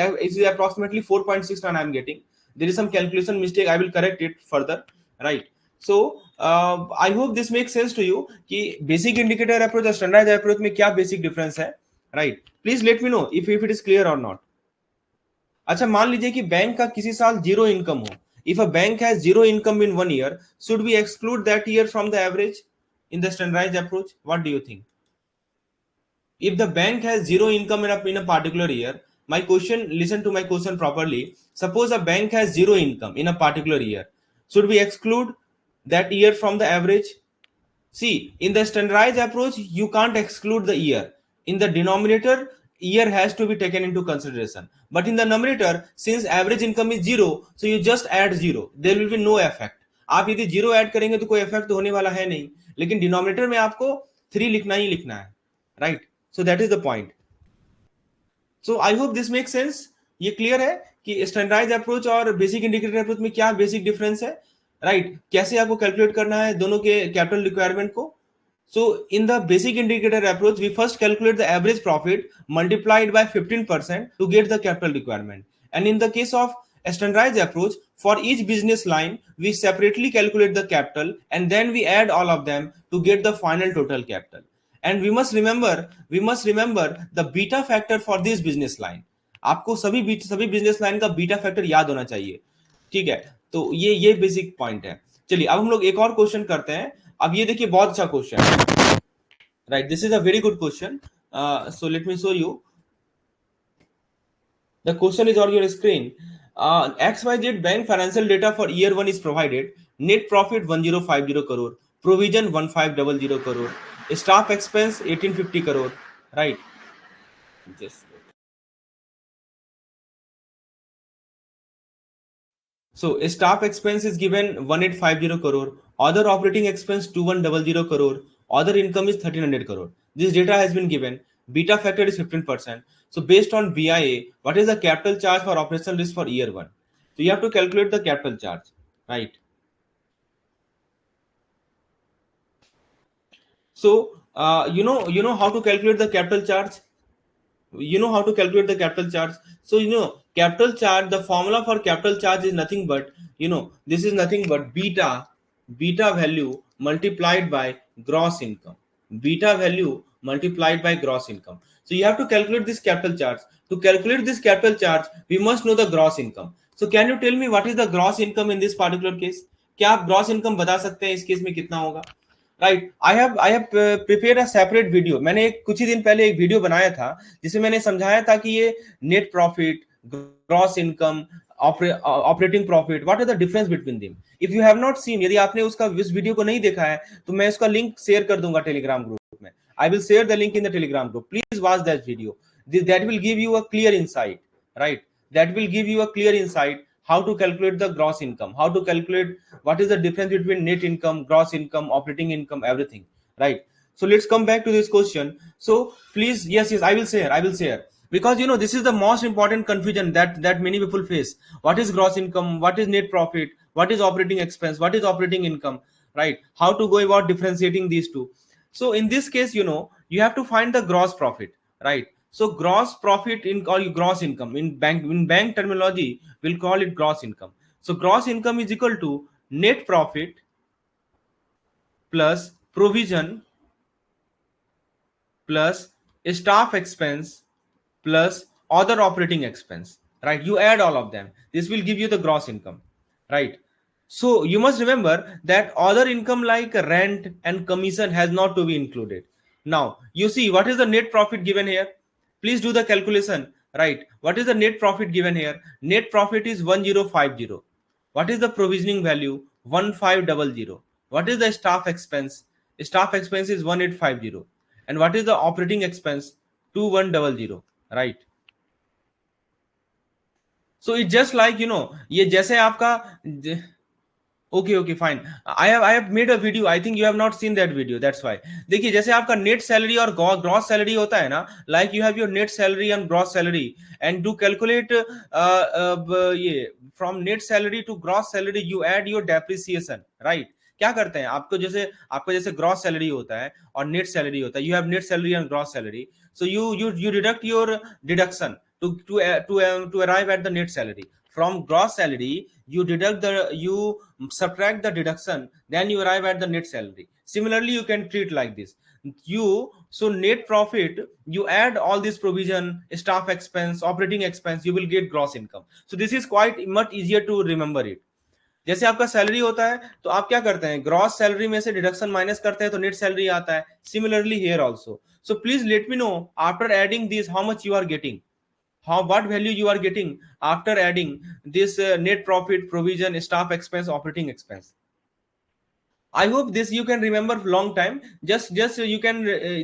Speaker 1: approximately 4.6 and I am getting. There is some calculation mistake. I will correct it further, right? So I hope this makes sense to you कि basic indicator approach और standardized approach में क्या basic difference है, right? Please let me know if it is clear or not. अच्छा, मान लीजिए कि bank का किसी साल जीरो इनकम हो. If a bank has zero income in 1 year, should we exclude that year from the average in the standardized approach? What do you think? If the bank has zero income in a particular year, my question, listen to my question properly. Suppose a bank has zero income in a particular year. Should we exclude that year from the average? See, in the standardized approach, you can't exclude the year. In the denominator, year has to be taken into consideration. But in the numerator, since average income is zero, so you just add zero. There will be no effect. आप यदि zero add करेंगे तो कोई effect तो होने वाला है नहीं, लेकिन डिनोमिनेटर में आपको 3 लिखना ही लिखना है, right? So that is the point. So I hope this make sense. ये क्लियर है कि स्टैंडर्डाइज अप्रोच और बेसिक इंडिकेटर अप्रोच में क्या बेसिक डिफरेंस है, राइट? कैसे आपको कैलकुलेट करना है दोनों के कैपिटल रिक्वायरमेंट को. So in the basic indicator approach, we first calculate the average profit multiplied by 15% to get the capital requirement. And in the case of a standardized approach, for each business line, we separately calculate the capital and then we add all of them to get the final total capital. And we must remember the beta factor for this business line. आपको सभी business line का beta factor याद होना चाहिए, ठीक है? तो ये बेसिक पॉइंट है. चलिए अब हम लोग एक और क्वेश्चन करते हैं. अब ये देखिए बहुत अच्छा क्वेश्चन है, right? This is a very good question. So let me show you. The question is on your screen. XYZ Bank financial data for year 1 is provided. Net profit 1050 crore, provision 1500 crore, staff expense 1850 crore, right? Just so staff expense is given 1850 crore, other operating expense 2100 crore, other income is 1300 crore. This data has been given. Beta factor is 15%. So based on BIA, what is the capital charge for operational risk for year one? So you have to calculate the capital charge, right? So you know how to calculate the capital charge. You know how to calculate the capital charge. So capital charge, the formula for capital charge is nothing but, this is nothing but beta value multiplied by gross income. Beta value multiplied by gross income. So you have to calculate this capital charge. To calculate this capital charge, we must know the gross income. So can you tell me what is the gross income in this particular case? क्या आप gross income बता सकते हैं इस case में कितना होगा? Right, I have prepare a separate video. मैंने कुछ ही दिन पहले एक वीडियो बनाया था जिसमें मैंने समझाया था कि ये net profit, gross income, operating profit, what are the difference between them. If you have not seen, यदि आपने उसका इस वीडियो को नहीं देखा है तो मैं उसका लिंक शेयर कर दूंगा टेलीग्राम ग्रुप में. I will share the link in the Telegram group. Please watch that video. That will give you a clear insight, right? That will give you a clear insight how to calculate the gross income, how to calculate what is the difference between net income, gross income, operating income, everything, right? So let's come back to this question. So please, yes, I will share because this is the most important confusion that many people face. What is gross income, what is net profit, what is operating expense, what is operating income, right? How to go about differentiating these two. So in this case, you have to find the gross profit, right? So gross profit in or gross income in bank terminology, we'll call it gross income. So gross income is equal to net profit plus provision plus staff expense plus other operating expense, right? You add all of them, this will give you the gross income, right? So you must remember that other income like rent and commission has not to be included. Now you see what is the net profit given here. Please do the calculation, right? What is the net profit given here? Net profit is 1050. What is the provisioning value? 1500. What is the staff expense? Staff expense is 1850. And what is the operating expense? 2100, right? So it's just like ये जैसे आपका okay fine. I have made a video, I think you have not seen that video, that's why. देखिए जैसे आपका net salary और gross salary होता है ना, like you have your net salary and gross salary and to calculate ये from net salary to gross salary you add your depreciation, right? क्या करते हैं, आपको जैसे ग्रॉस सैलरी होता है और नेट सैलरी होता है, you have net salary and gross salary. So you deduct your deduction to arrive at the net salary. From gross salary you subtract the deduction, then you arrive at the net salary. Similarly you can treat like this. So net profit, you add all this provision, staff expense, operating expense, you will get gross income. So this is quite much easier to remember it. जैसे आपका salary होता है तो आप क्या करते हैं, gross salary में से डिडक्शन माइनस करते हैं तो नेट सैलरी आता है. Similarly here also. So please let me know after adding this how much you are getting, how what value you are getting after adding this net profit, provision, staff expense, operating expense. I hope this you can remember long time. Just you can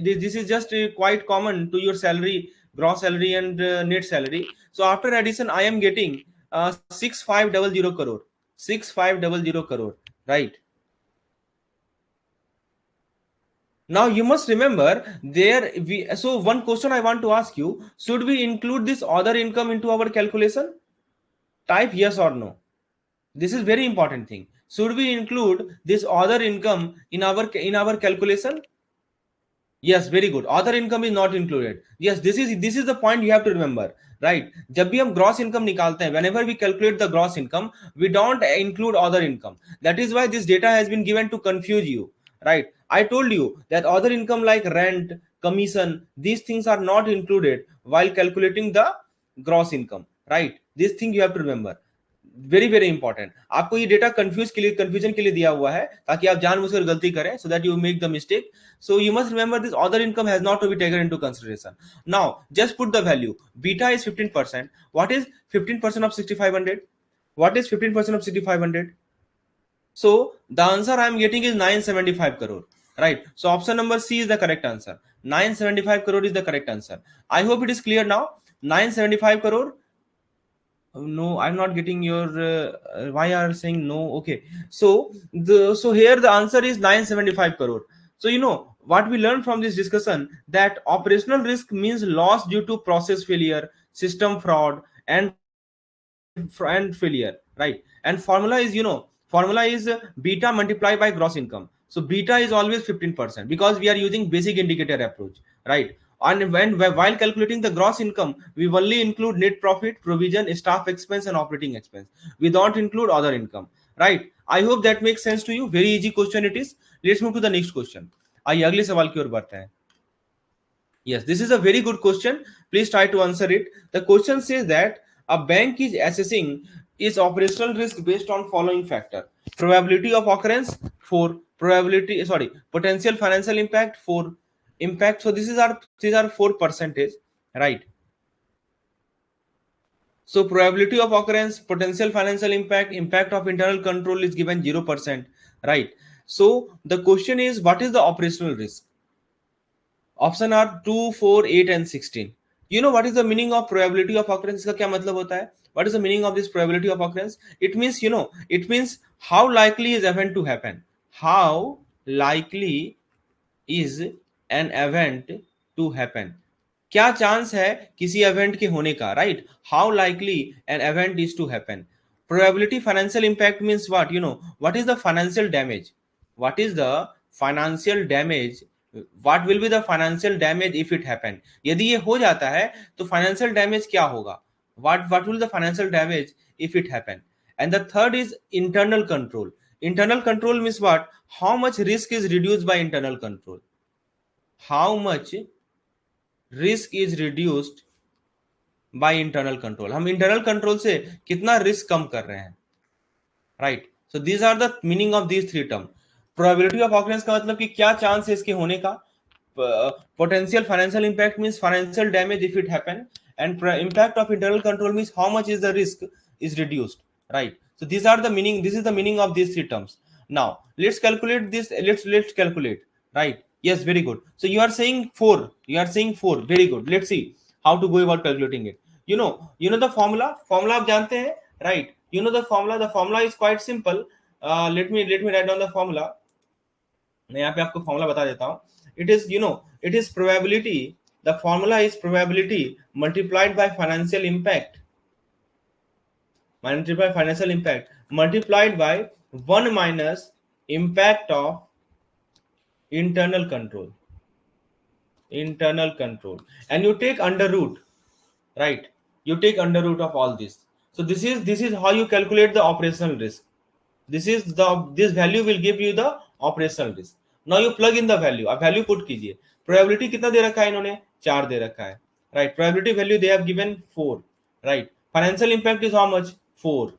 Speaker 1: this is just quite common to your salary, gross salary and net salary. So after addition I am getting 6500 crore, 6500 crore, right? Now you must remember there we so one question I want to ask you, should we include this other income into our calculation? Type yes or no. This is very important thing. Should we include this other income in our calculation? Yes, very good. Other income is not included. Yes, this is the point you have to remember, right? जब भी हम gross income निकालते हैं, whenever we calculate the gross income, we don't include other income. That is why this data has been given to confuse you, right? I told you that other income like rent, commission, these things are not included while calculating the gross income, right? This thing you have to remember. Very very important. आपको ये data confusion के लिए दिया हुआ है ताकि आप जानबूझकर गलती करें, so that you make the mistake. So you must remember this other income has not to be taken into consideration. Now just put the value. Beta is 15%. What is 15% of 6500? What is 15% of 6500? So the answer I am getting is 975 crore. right? So option number C is the correct answer. 975 crore is the correct answer. I hope it is clear now. 975 crore. No, I'm not getting your why are you saying no? Okay, so here the answer is 975 crore. So what we learned from this discussion, that operational risk means loss due to process failure, system fraud, and failure, right? And formula is beta multiplied by gross income. So beta is always 15% because we are using basic indicator approach, right? And while calculating the gross income, we only include net profit, provision, staff expense, and operating expense. We don't include other income, right? I hope that makes sense to you. Very easy question it is. Let's move to the next question. आइए अगले सवाल की ओर बढ़ते हैं. Yes, this is a very good question. Please try to answer it. The question says that a bank is assessing its operational risk based on following factor: probability of occurrence, for probability, sorry, potential financial impact, for impact. So these are 4%, right? So probability of occurrence, potential financial impact, impact of internal control is given 0%, right? So the question is, what is the operational risk? Option are 2, 4, 8 and 16. You know what is the meaning of probability of occurrence? इसका क्या मतलब होता है? What is the meaning of this probability of occurrence? It means, it means how likely is event to happen. How likely is an event to happen? क्या chance है किसी event के होने का, right? How likely an event is to happen. Probability financial impact means what? What is the financial damage? What is the financial damage? What will be the financial damage if it happen? यदि ये हो जाता है तो financial damage क्या होगा? What will the financial damage if it happen? And the third is internal control. Internal control means what? How much risk is reduced by internal control. How much risk is reduced by internal control. हम internal control से कितना risk कम कर रहे हैं, right? So these are the meaning of these three term. Probability of occurrence का मतलब कि क्या चांस है इसके होने का. Potential financial impact means financial damage if it happen. And impact of internal control means how much is the risk is reduced, right? So these are the meaning, this is the meaning of these three terms. Now let's calculate this. Let's calculate, right? Yes, very good. So you are saying 4, you are saying 4, very good. Let's see how to go about calculating it. The formula आप जानते हैं, right? The formula is quite simple. Let me write down the formula. मैं यहाँ पे आपको formula बता देता हूँ. It is probability. The formula is probability multiplied by financial impact, multiplied by 1 minus impact of internal control, and you take under root, right? You take under root of all this. So this is how you calculate the operational risk. This value will give you the operational risk. Now you plug in the value. अब value put कीजिए. Probability कितना दे रखा है इन्होंने? 4 दे रखा है, right? Probability value they have given 4, right? Financial impact is how much? 4,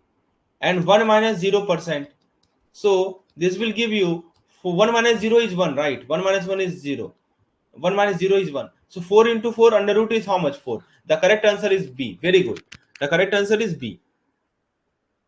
Speaker 1: and 1 minus 0%. So this will give you, for 1 minus 0 is 1, right? 1 minus 1 is 0. 1 minus 0 is 1. So 4 into 4 under root is how much? 4. The correct answer is B. Very good. The correct answer is B.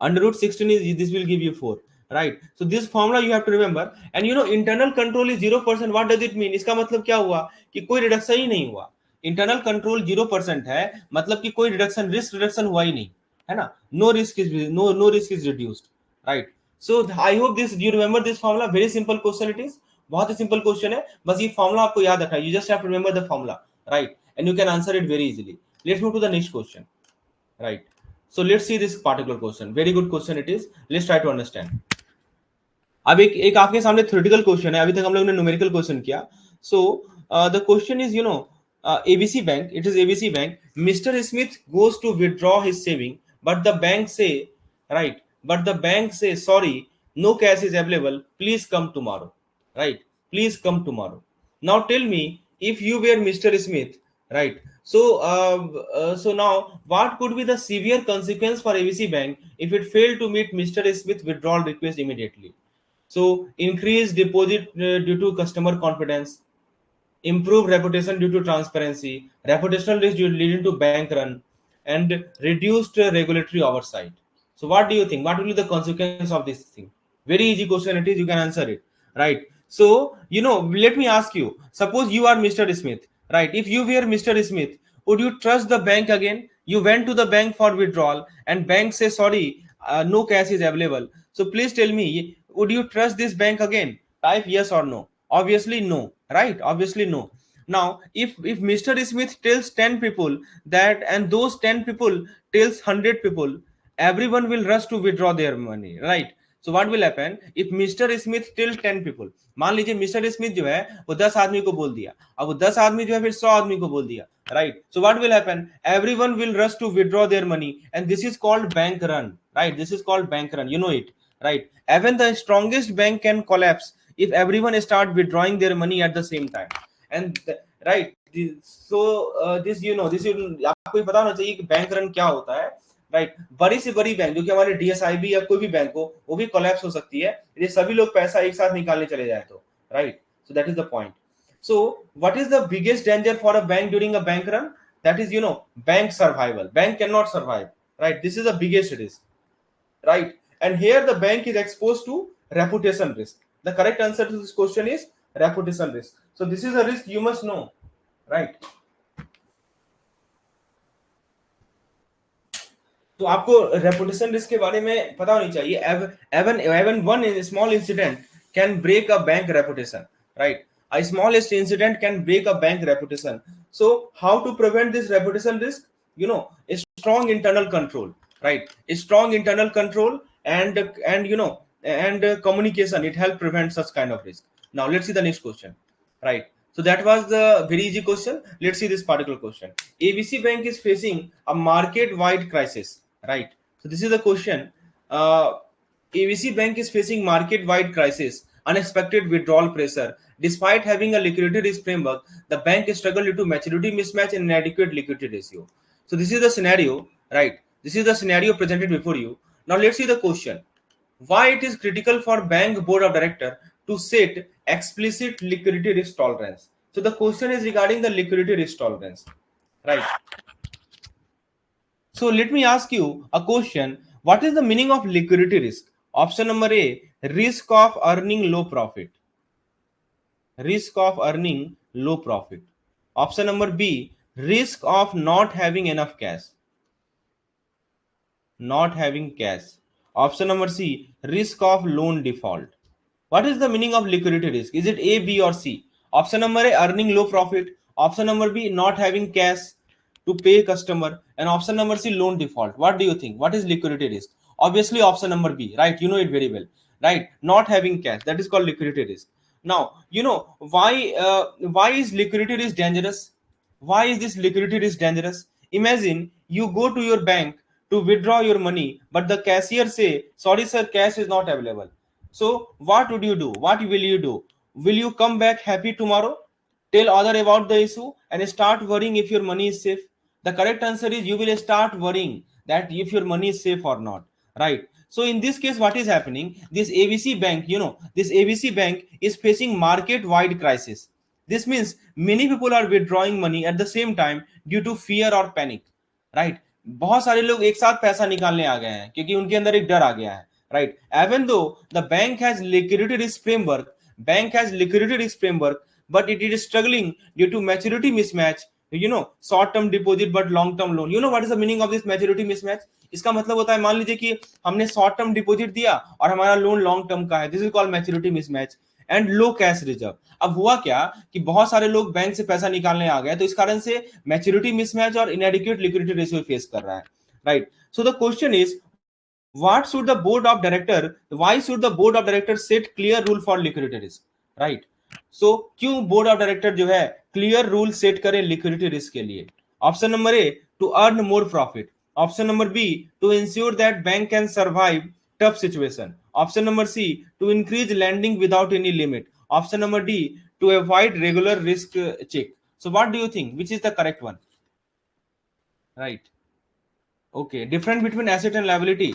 Speaker 1: Under root 16 is, this will give you 4, right? So this formula you have to remember. And internal control is 0%. What does it mean? इसका मतलब क्या हुआ कि कोई reduction ही नहीं हुआ. Internal control 0% है, मतलब कि कोई रिडक्शन, रिस्क रिडक्शन हुआ ही नहीं है ना. No risk is reduced, right? So I hope this you remember this formula. Very simple question it is. बहुत ही सिंपल क्वेश्चन है, बस ये फॉर्मूला आपको याद रखना है. You just have to remember the formula, right? And you can answer it very easily. Let's move to the next question, right? So let's see this particular question. Very good question it is. Let's try to understand. अब एक आपके सामने theoretical question है. अभी तक हम लोगों ने न्यूमेरिकल क्वेश्चन किया. So the question is ABC Bank. It is ABC Bank. Mr. Smith goes to withdraw his saving, but the bank say, right? But the bank say, sorry, no cash is available. Please come tomorrow, right? Please come tomorrow. Now tell me, if you were Mr. Smith, right? So now what could be the severe consequence for ABC Bank if it failed to meet Mr. Smith withdrawal request immediately? So increased deposit due to customer confidence, improved reputation due to transparency, reputational risk leading to bank run, and reduced regulatory oversight. So what do you think? What will be the consequence of this thing? Very easy question it is. You can answer it, right? So, let me ask you, suppose you are Mr. Smith, right? If you were Mr. Smith, would you trust the bank again? You went to the bank for withdrawal and bank says, sorry, no cash is available. So please tell me, would you trust this bank again? Type yes or no. Obviously no, right? Obviously no. Now, if Mr. Smith tells 10 people that, and those 10 people tells 100 people, everyone will rush to withdraw their money, right? So what will happen if Mr. Smith till 10 people, मान लीजिए mister Smith जो है वो 10 आदमी को बोल दिया, अब वो 10 आदमी जो है फिर 100 आदमी को बोल दिया, right? So what will happen, everyone will rush to withdraw their money and this is called bank run, right? This is called bank run, you know it, right? Even the strongest bank can collapse if everyone start withdrawing their money at the same time. And right, so this this आपको ही पता होना चाहिए कि bank run क्या होता है, right? बड़ी से बड़ी बैंक जो कि हमारे डीएसआईबी या कोई भी बैंक हो, वो भी कोलैप्स हो सकती है यदि सभी लोग पैसा एक साथ निकालने चले जाए तो, right? So that is the point. So what is the biggest danger for a bank during a bank run? That is, bank survival. Bank cannot survive, right? This is the biggest risk, right? And here the bank is exposed to reputation risk. The correct answer to this question is reputation risk. So this is a risk you must know, right? तो आपको reputation risk के बारे में पता होनी चाहिए. even one small incident can break a bank reputation, right? A smallest incident can break a bank reputation. So how to prevent this reputation risk? A strong internal control, right? A strong internal control and communication, it helps prevent such kind of risk. Now let's see the next question, right? So that was the very easy question. Let's see this particular question. ABC Bank is facing a market-wide crisis, right? So this is the question. ABC Bank is facing market-wide crisis, unexpected withdrawal pressure. Despite having a liquidity risk framework, the bank is struggling due to maturity mismatch and inadequate liquidity ratio. So this is the scenario, right? This is the scenario presented before you. Now let's see the question. Why it is critical for bank board of director to set explicit liquidity risk tolerance? So the question is regarding the liquidity risk tolerance, right? So let me ask you a question. What is the meaning of liquidity risk? Option number A, risk of earning low profit. Risk of earning low profit. Option number B, risk of not having enough cash. Not having cash. Option number C, risk of loan default. What is the meaning of liquidity risk? Is it A, B, or C? Option number A, earning low profit. Option number B, not having cash to pay customer. And option number C, loan default. What do you think? What is liquidity risk? Obviously, option number B, right? You know it very well, right? Not having cash. That is called liquidity risk. Now, why is liquidity risk dangerous? Why is this liquidity risk dangerous? Imagine you go to your bank to withdraw your money, but the cashier say, sorry sir, cash is not available. So what would you do? What will you do? Will you come back happy tomorrow, tell other about the issue, and start worrying if your money is safe? The correct answer is you will start worrying that if your money is safe or not, right? So in this case, what is happening? This ABC bank, this ABC bank is facing market wide crisis. This means many people are withdrawing money at the same time due to fear or panic, right? बहुत सारे लोग एक साथ पैसा निकालने आ गए हैं क्योंकि उनके अंदर एक डर आ गया है, right? Even though the bank has liquidity risk framework, but it is struggling due to maturity mismatch, short term deposit but long term loan. You know what is the meaning of this maturity mismatch? इसका मतलब होता है, मान लीजिए कि हमने short term deposit दिया और हमारा लोन लॉन्ग टर्म का है. This is called maturity mismatch. And low cash reserve. अब हुआ क्या कि बहुत सारे लोग बैंक से पैसा निकालने आ गए, तो इस कारण से मैच्योरिटी मिसमैच और इनएडिक्वेट लिक्विडिटी रेशियो फेस कर रहा है, right? So the question is, what should the board of director, why should the board of director set clear rule for liquidity risk, right? So क्यों बोर्ड ऑफ डायरेक्टर जो है clear rule set करें liquidity risk के लिए? Option number A, to earn more profit. Option number B, to ensure that bank can survive tough situation. Option number C, to increase lending without any limit. Option number D, to avoid regular risk check. So what do you think, which is the correct one, right? Okay, difference between asset and liability.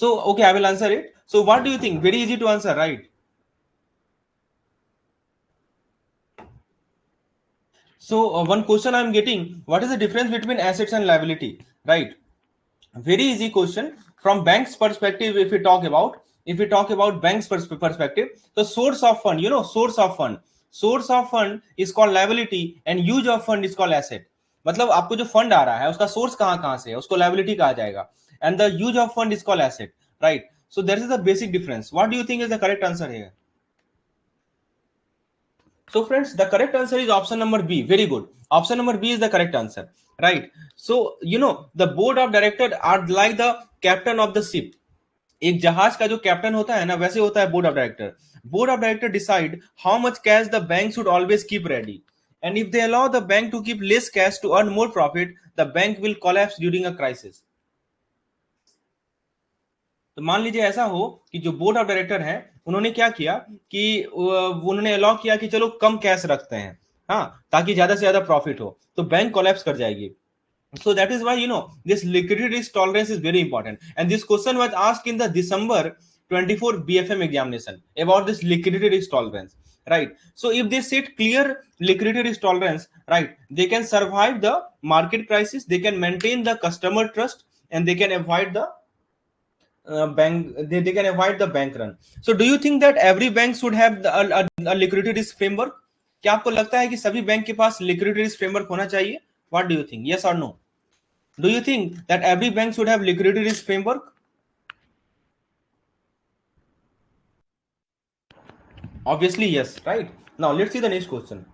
Speaker 1: So, okay, I will answer it. So, what do you think? Very easy to answer, right? So, one question I am getting, what is the difference between assets and liability, right? Very easy question. From bank's perspective, if we talk about, if we talk about bank's perspective, the source of fund, source of fund is called liability and use of fund is called asset. मतलब आपको जो fund आ रहा है उसका source कहाँ कहाँ से है, उसको लाइबिलिटी कहा जाएगा, and the use of fund is called asset, right? So that is the basic difference. What do you think is the correct answer here? So friends, the correct answer is option number B. Very good. Option number B is the correct answer, right? So the board of directors are like the captain of the ship. एक जहाज का जो captain होता है ना, वैसे होता है board of director. Board of director decide how much cash the bank should always keep ready, and if they allow the bank to keep less cash to earn more profit, the bank will collapse during a crisis. तो मान लीजिए ऐसा हो कि जो board of director है उन्होंने क्या किया कि उन्होंने अलाउ किया कि चलो कम कैश रखते हैं, हाँ, ताकि ज्यादा से ज्यादा प्रॉफिट हो, तो बैंक कोलैप्स कर जाएगी. So that is why this liquidity risk tolerance is very important, and this question was asked in the December 24 BFM examination about this liquidity risk tolerance, right? So if they set clear liquidity risk tolerance, right, they can survive the market crisis, they can maintain the customer trust, and they can avoid the they can avoid the bank run. So do you think that every bank should have a liquidity risk framework? क्या आपको लगता है कि सभी bank के पास liquidity risk framework होना चाहिए? What do you think? Yes or no? Do you think that every bank should have liquidity risk framework? Obviously yes, right? Now let's see the next question.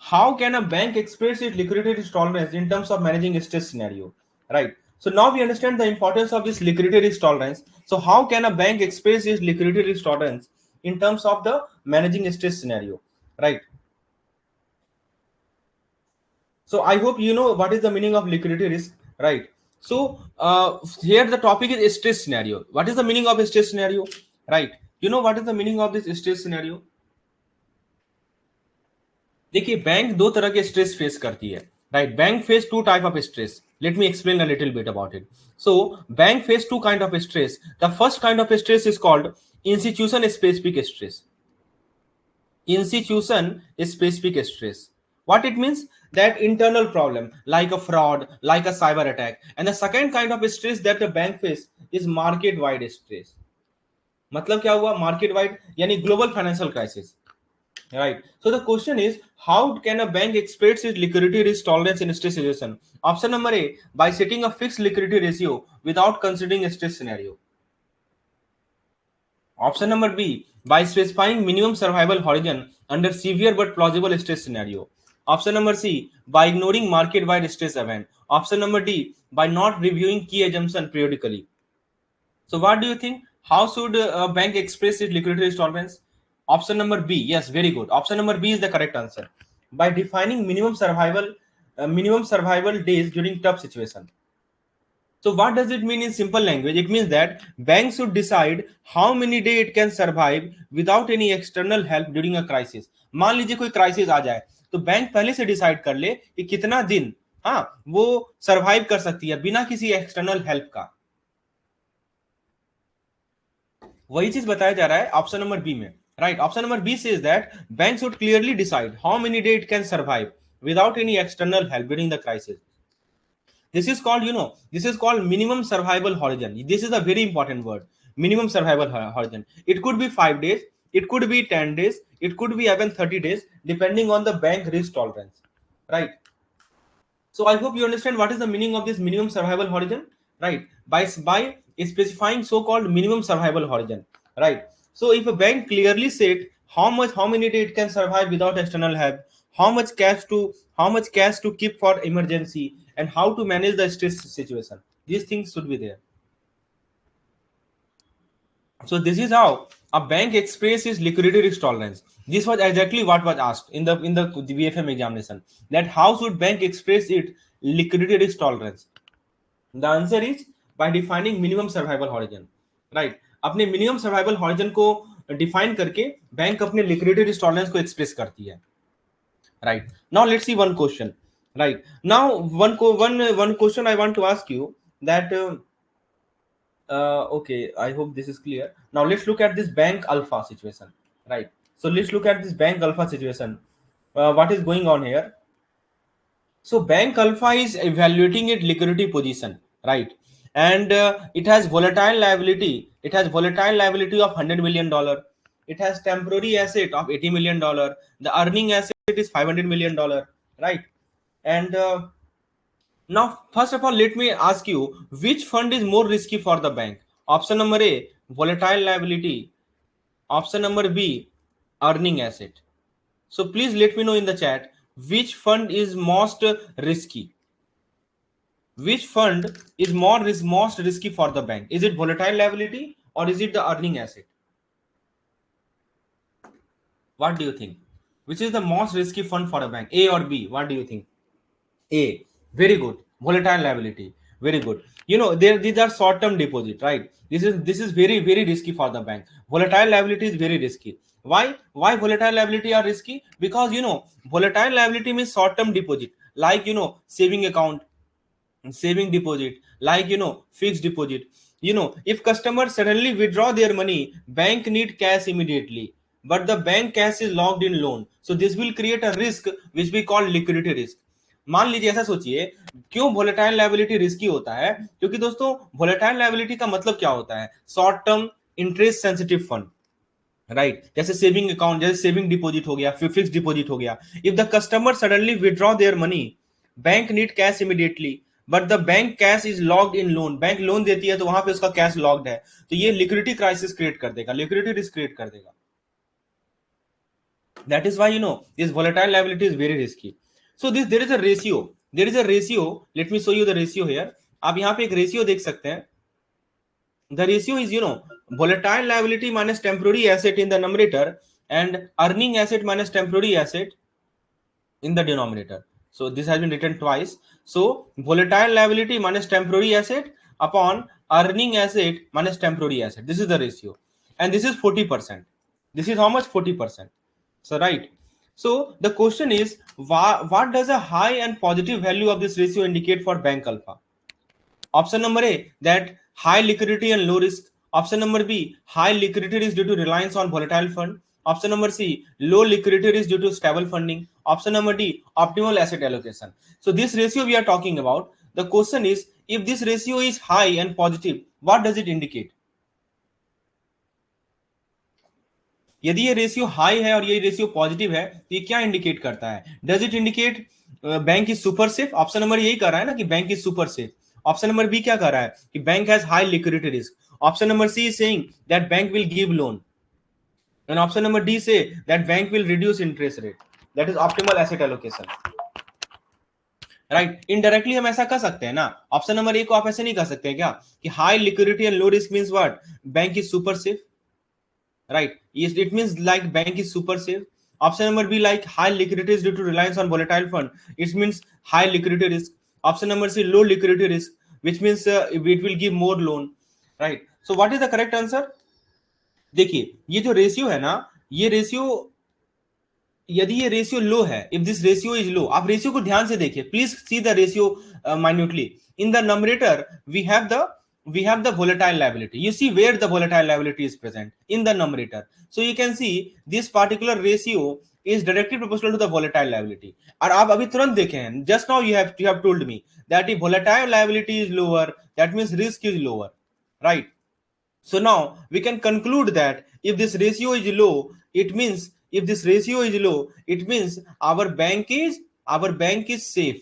Speaker 1: How can a bank express its liquidity risk tolerance in terms of managing a stress scenario, right? So now we understand the importance of this liquidity risk tolerance. So how can a bank express its liquidity risk tolerance in terms of the managing a stress scenario, right? So I hope you know what is the meaning of liquidity risk, right? So here the topic is stress scenario. What is the meaning of a stress scenario, right? You know what is the meaning of this stress scenario? देखिए, bank दो तरह के stress face करती है, right? Bank face two type of stress. Let me explain a little bit about it. So bank face two kind of stress. The first kind of stress is called institution specific stress. Institution specific stress. What it means? That internal problem like a fraud, like a cyber attack. And the second kind of stress that the bank face is market wide stress. मतलब क्या हुआ? Market wide यानी global financial crisis, right? So the question is, how can a bank express its liquidity risk tolerance in stress situation? Option number A, by setting a fixed liquidity ratio without considering a stress scenario. Option number B, by specifying minimum survival horizon under severe but plausible stress scenario. Option number C, by ignoring market wide stress event. Option number D, by not reviewing key assumption periodically. So what do you think? How should a bank express its liquidity risk tolerance? Option number B. Yes, very good. Option number B is the correct answer. By defining minimum survival days during tough situation. So what does it mean in simple language? It means that banks should decide how many days it can survive without any external help during a crisis. मान लीजिए कोई crisis आ जाए तो bank पहले से decide कर ले कि कितना दिन, हाँ, वो सरवाइव कर सकती है बिना किसी एक्सटर्नल हेल्प का. वही चीज बताया जा रहा है ऑप्शन नंबर बी में, right? Option number B says that bank should clearly decide how many day it can survive without any external help during the crisis. This is called, this is called minimum survival horizon. This is a very important word, minimum survival horizon. It could be 5 days, it could be 10 days, it could be even 30 days, depending on the bank risk tolerance, right? So I hope you understand what is the meaning of this minimum survival horizon, right? By specifying so-called minimum survival horizon, right? So if a bank clearly said how many days it can survive without external help, how much cash to keep for emergency, and how to manage the stress situation, these things should be there. So this is how a bank expresses liquidity risk tolerance. This was exactly what was asked in the BFM examination, that how should bank express its liquidity risk tolerance. The answer is by defining minimum survival horizon, right? अपने minimum survival horizon को define करके bank अपने liquidity risk tolerance को express करती है, right? Now let's see one question, right? Now one question I want to ask you that okay, I hope this is clear. Now let's look at this bank alpha situation, right? So let's look at this bank alpha situation. What is going on here? So bank alpha is evaluating its liquidity position, right? and it has volatile liability. It has volatile liability of $100 million. It has temporary asset of $80 million. The earning asset is $500 million, right? And now, first of all, let me ask you, which fund is more risky for the bank? Option number A, volatile liability. Option number B, earning asset. So please let me know in the chat which fund is most risky. Which fund is most risky for the bank? Is it volatile liability or is it the earning asset? What do you think? Which is the most risky fund for a bank? A or B? What do you think? A. Very good. Volatile liability. Very good. You know, these are short-term deposit, right? This is very risky for the bank. Volatile liability is very risky. Why? Why volatile liability are risky? Because volatile liability means short-term deposit, like saving account, saving deposit, like fixed deposit. If customers suddenly withdraw their money, bank need cash immediately, but the bank cash is locked in loan, so this will create a risk which we call liquidity risk. मान लीजिए, ऐसा सोचिए, क्यों volatile liability risky होता है? क्योंकि दोस्तों, volatile liability का मतलब क्या होता है? Short term interest sensitive fund, right? जैसे सेविंग अकाउंट, जैसे सेविंग डिपॉजिट हो गया, फिक्स डिपॉजिट हो गया. If the customer suddenly withdraw their money, bank need cash immediately, but the bank cash is locked in loan. Bank loan देती है तो वहां पे उसका कैश लॉक्ड है, तो ये लिक्विडिटी क्राइसिस क्रिएट कर देगा, लिक्विडिटी रिस्क क्रिएट कर देगा. That is why this volatile liability is very risky. So there is a ratio. There is a ratio. Let me show you the ratio here. आप यहाँ पे एक ratio देख सकते हैं. The ratio is volatile liability minus temporary asset in the numerator and earning asset minus temporary asset in the denominator. So this has been written twice. So volatile liability minus temporary asset upon earning asset minus temporary asset. This is the ratio, and this is 40%. This is how much? 40%. So right. So the question is, what does a high and positive value of this ratio indicate for bank alpha? Option number A, that high liquidity and low risk. Option number B, high liquidity risk due to reliance on volatile fund. Option number C, low liquidity risk due to stable funding. Option number D, optimal asset allocation. So this ratio we are talking about. The question is, if this ratio is high and positive, what does it indicate? यदि ये ratio high है और ये ratio positive है, तो ये क्या indicate करता है? Does it indicate bank is super safe? Option number यही कर रहा है ना कि bank is super safe. Option number B क्या कर रहा है? कि bank has high liquidity risk. Option number C is saying that bank will give loan, and option number D say that bank will reduce interest rate. That is optimal asset allocation, right? Indirectly हम ऐसा कर सकते हैं ना. Option number ए को आप ऐसे नहीं कर सकते क्या कि high liquidity and low risk means what? Bank is super safe, right? Yes, it means like bank is super safe. Option number B, like high liquidity is due to reliance on volatile fund, it means high liquidity risk. Option number C, low liquidity risk, which means it will give more loan, right? So what is the correct answer? देखिए, ये जो ratio है ना, ये ratio, यदि ये ratio लो है, if this ratio is low, आप रेशियो को ध्यान से देखिए, please see the ratio minutely. In the numerator we have the volatile liability. You see where the volatile liability is present? In the numerator. So you can see this particular ratio is directly proportional to the volatile liability. और आप अभी तुरंत देखे हैं, just now you have told me that if volatile liability is lower, that means risk is lower, right? So now we can conclude that if this ratio is low, it means our bank is safe.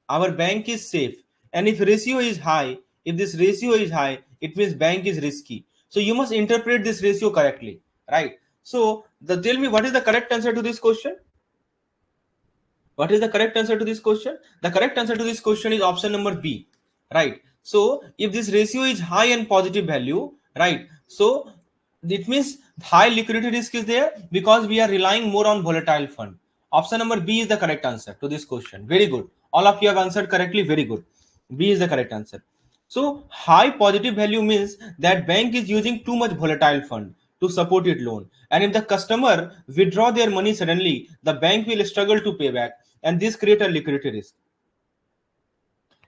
Speaker 1: Our bank is safe. And if ratio is high, if this ratio is high, it means bank is risky. So you must interpret this ratio correctly, right? So tell me, what is the correct answer to this question? What is the correct answer to this question? The correct answer to this question is option number B, right? So if this ratio is high and positive value, right? So it means high liquidity risk is there because we are relying more on volatile fund. Option number B is the correct answer to this question. Very good. All of you have answered correctly. Very good. B is the correct answer. So high positive value means that bank is using too much volatile fund to support its loan. And if the customer withdraw their money suddenly, the bank will struggle to pay back, and this create a liquidity risk.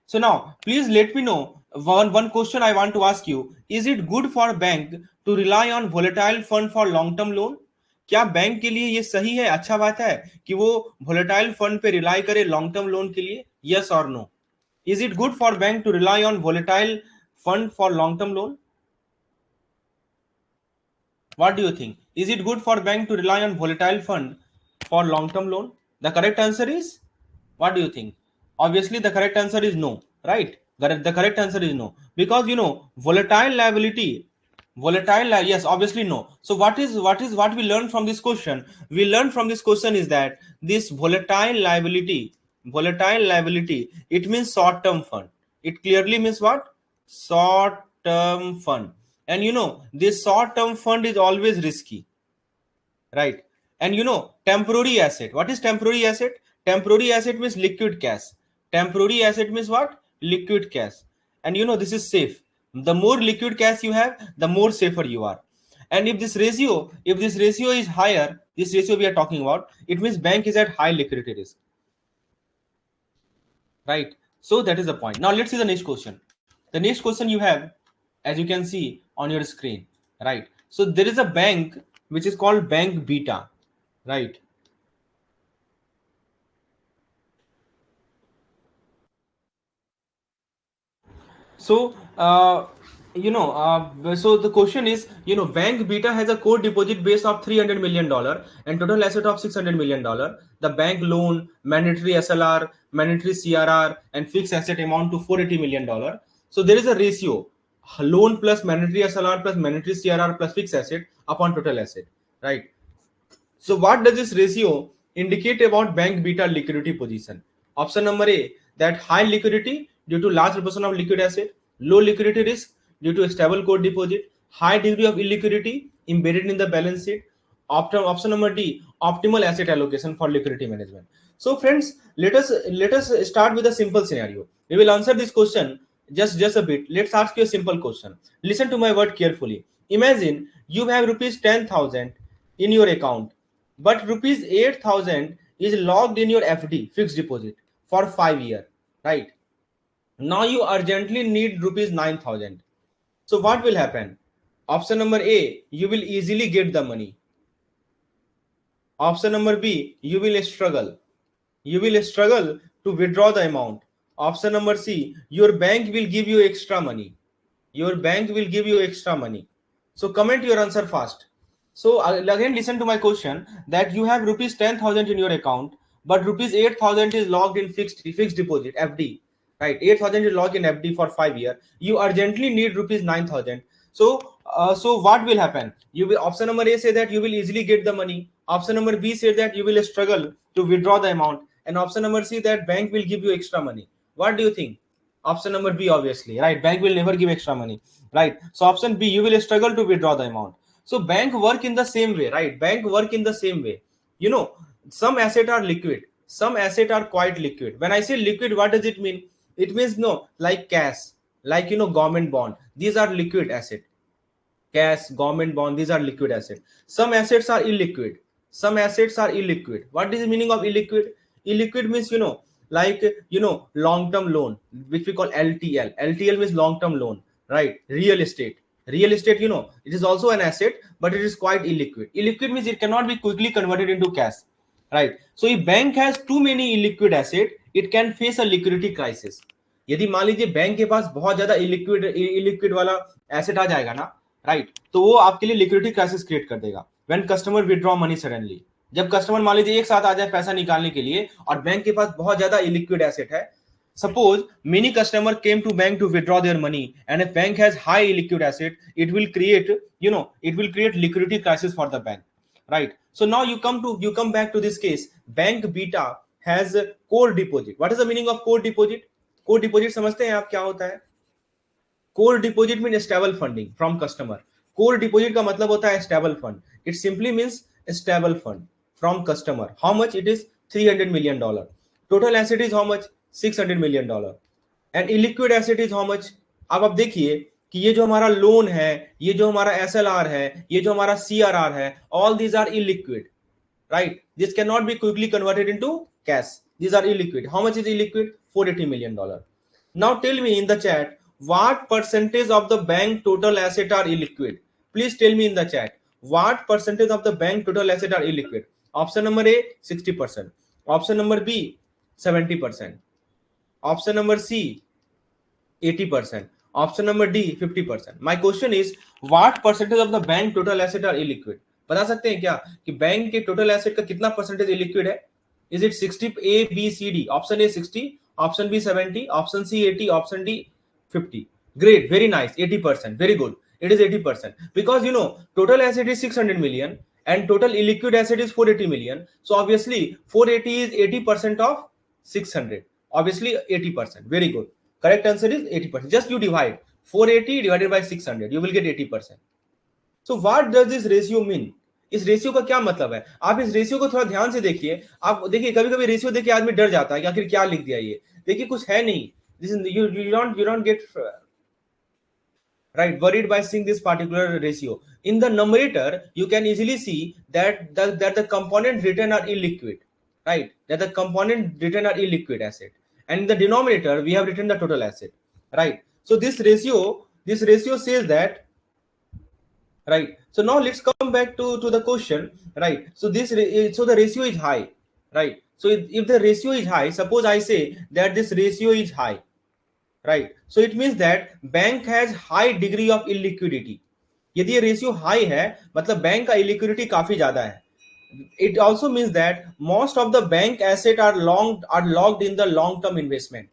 Speaker 1: So now, please let me know one question I want to ask you. Is it good for bank to rely on volatile fund for long term loan? क्या bank के लिए ये सही है, अच्छा बात है कि वो volatile fund पे rely करे long term loan के लिए? Yes or no? Is it good for bank to rely on volatile fund for long term loan? What do you think? Is it good for bank to rely on volatile fund for long term loan? The correct answer is, what do you think? Obviously the correct answer is no, right? The correct answer is no, because volatile liability, yes, obviously no. So what we learned from this question? We learned from this question is that this volatile liability, it means short term fund. It clearly means what? Short term fund. And this short term fund is always risky, right? And temporary asset, what is temporary asset? Temporary asset means liquid cash. Temporary asset means what? Liquid cash. And this is safe. The more liquid cash you have, the more safer you are. And if this ratio is higher, this ratio we are talking about, it means bank is at high liquidity risk, right? So that is the point. Now let's see the next question. The next question you have, as you can see on your screen, right? So there is a bank which is called Bank Beta, right? So, so the question is, Bank Beta has a core deposit base of $300 million and total asset of $600 million. The bank loan, mandatory SLR, mandatory CRR, and fixed asset amount to $480 million. So there is a ratio: loan plus mandatory SLR plus mandatory CRR plus fixed asset upon total asset, right? So what does this ratio indicate about bank beta liquidity position? Option number A, that high liquidity due to large proportion of liquid asset, low liquidity risk due to a stable core deposit, high degree of illiquidity embedded in the balance sheet. Option number D, optimal asset allocation for liquidity management. So friends, let us start with a simple scenario. We will answer this question just a bit. Let's ask you a simple question. Listen to my word carefully. Imagine you have rupees 10,000 in your account, but rupees 8,000 is locked in your FD, fixed deposit, for 5 years, right? Now you urgently need rupees 9,000. So what will happen? Option number A, you will easily get the money. Option number B, you will struggle. You will struggle to withdraw the amount. Option number C, your bank will give you extra money. Your bank will give you extra money. So comment your answer fast. So again, listen to my question, that you have rupees 10,000 in your account, but rupees 8,000 is locked in fixed deposit, FD, right? 8,000 is locked in FD for 5 years. You urgently need rupees 9,000. So what will happen? You will, option number A say that you will easily get the money. Option number B say that you will struggle to withdraw the amount, and option number C that bank will give you extra money. What do you think? Option number B, obviously, right? Bank will never give extra money, right? So option B, you will struggle to withdraw the amount. So bank work in the same way, right? Bank work in the same way. You know, some asset are liquid, some asset are quite liquid. When I say liquid, what does it mean? It means, no, like cash, like government bond. These are liquid asset. Cash, government bond, these are liquid assets. Some assets are illiquid. Some assets are illiquid. What is the meaning of illiquid? Illiquid means, like, long term loan, which we call LTL. LTL means long term loan, right? Real estate. Real estate, it is also an asset, but it is quite illiquid. Illiquid means it cannot be quickly converted into cash, right? So if bank has too many illiquid asset, it can face a liquidity crisis. यदि मान लीजिए bank के पास बहुत ज्यादा illiquid वाला asset आ जाएगा ना, right, तो वो आपके लिए लिक्विडिटी क्राइसिस क्रिएट कर देगा when customer withdraw money suddenly. जब कस्टमर मान लीजिए एक साथ आ जाए पैसा निकालने के लिए और बैंक के पास बहुत ज्यादा इलिक्विड एसेट है, suppose many customer came to bank to withdraw their money and a bank has high liquid asset, it will create liquidity crisis for the bank, right? So now you come back to this case. Bank beta has a core deposit. What is the meaning of core deposit? core deposit समझते हैं आप क्या होता है? Core deposit mean stable funding from customer. Core deposit का मतलब होता है stable fund. It simply means stable fund from customer. How much it is? $300 million। Total asset is how much? $600 million। And illiquid asset is how much? अब आप देखिए कि ये जो हमारा लोन है, ये जो हमारा SLR है, ये जो हमारा CRR है, all these are illiquid, right? This cannot be quickly converted into cash. These are illiquid. How much is illiquid? $480 million. Now tell me in the chat, what percentage of the bank total asset are illiquid? Please tell me in the chat, what percentage of the bank total asset are illiquid? Option number A, 60%. Option number B, 70%. Option number C, 80%. Option number D 50%. My question is what percentage of the bank total asset are illiquid? बता सकते हैं क्या कि bank के total asset का कितना percentage illiquid है? Is it 60? A, B, C, D. Option A 60, option B 70, option C 80, option D 50. Great, very nice. 80%. Very good. It is 80% because you know total asset is 600 million and total illiquid asset is 480 million. So obviously 480 is 80% of 600. Obviously 80%. Very good. Correct answer is 80%. Just you divide 480 divided by 600. You will get 80%. So what does this ratio mean? इस ratio का क्या मतलब है? आप इस ratio को थोड़ा ध्यान से देखिए. आप देखिए कभी कभी रेशियो देख के आदमी डर जाता है कि आखिर क्या लिख दिया ये. देखिए कुछ है नहीं. You don't get right worried by seeing this particular ratio. In the numerator you can easily see that the component written are illiquid, right? That the component written are illiquid asset, and in the denominator we have written the total asset, right? So this ratio says that, right? So now let's come back to the question, right? So so the ratio is high, right? So if the ratio is high, suppose I say that this ratio is high, right? So it means that bank has high degree of illiquidity. यदि ये ratio high है मतलब bank का illiquidity काफी ज्यादा है. It also means that most of the bank asset are locked in the long term investment,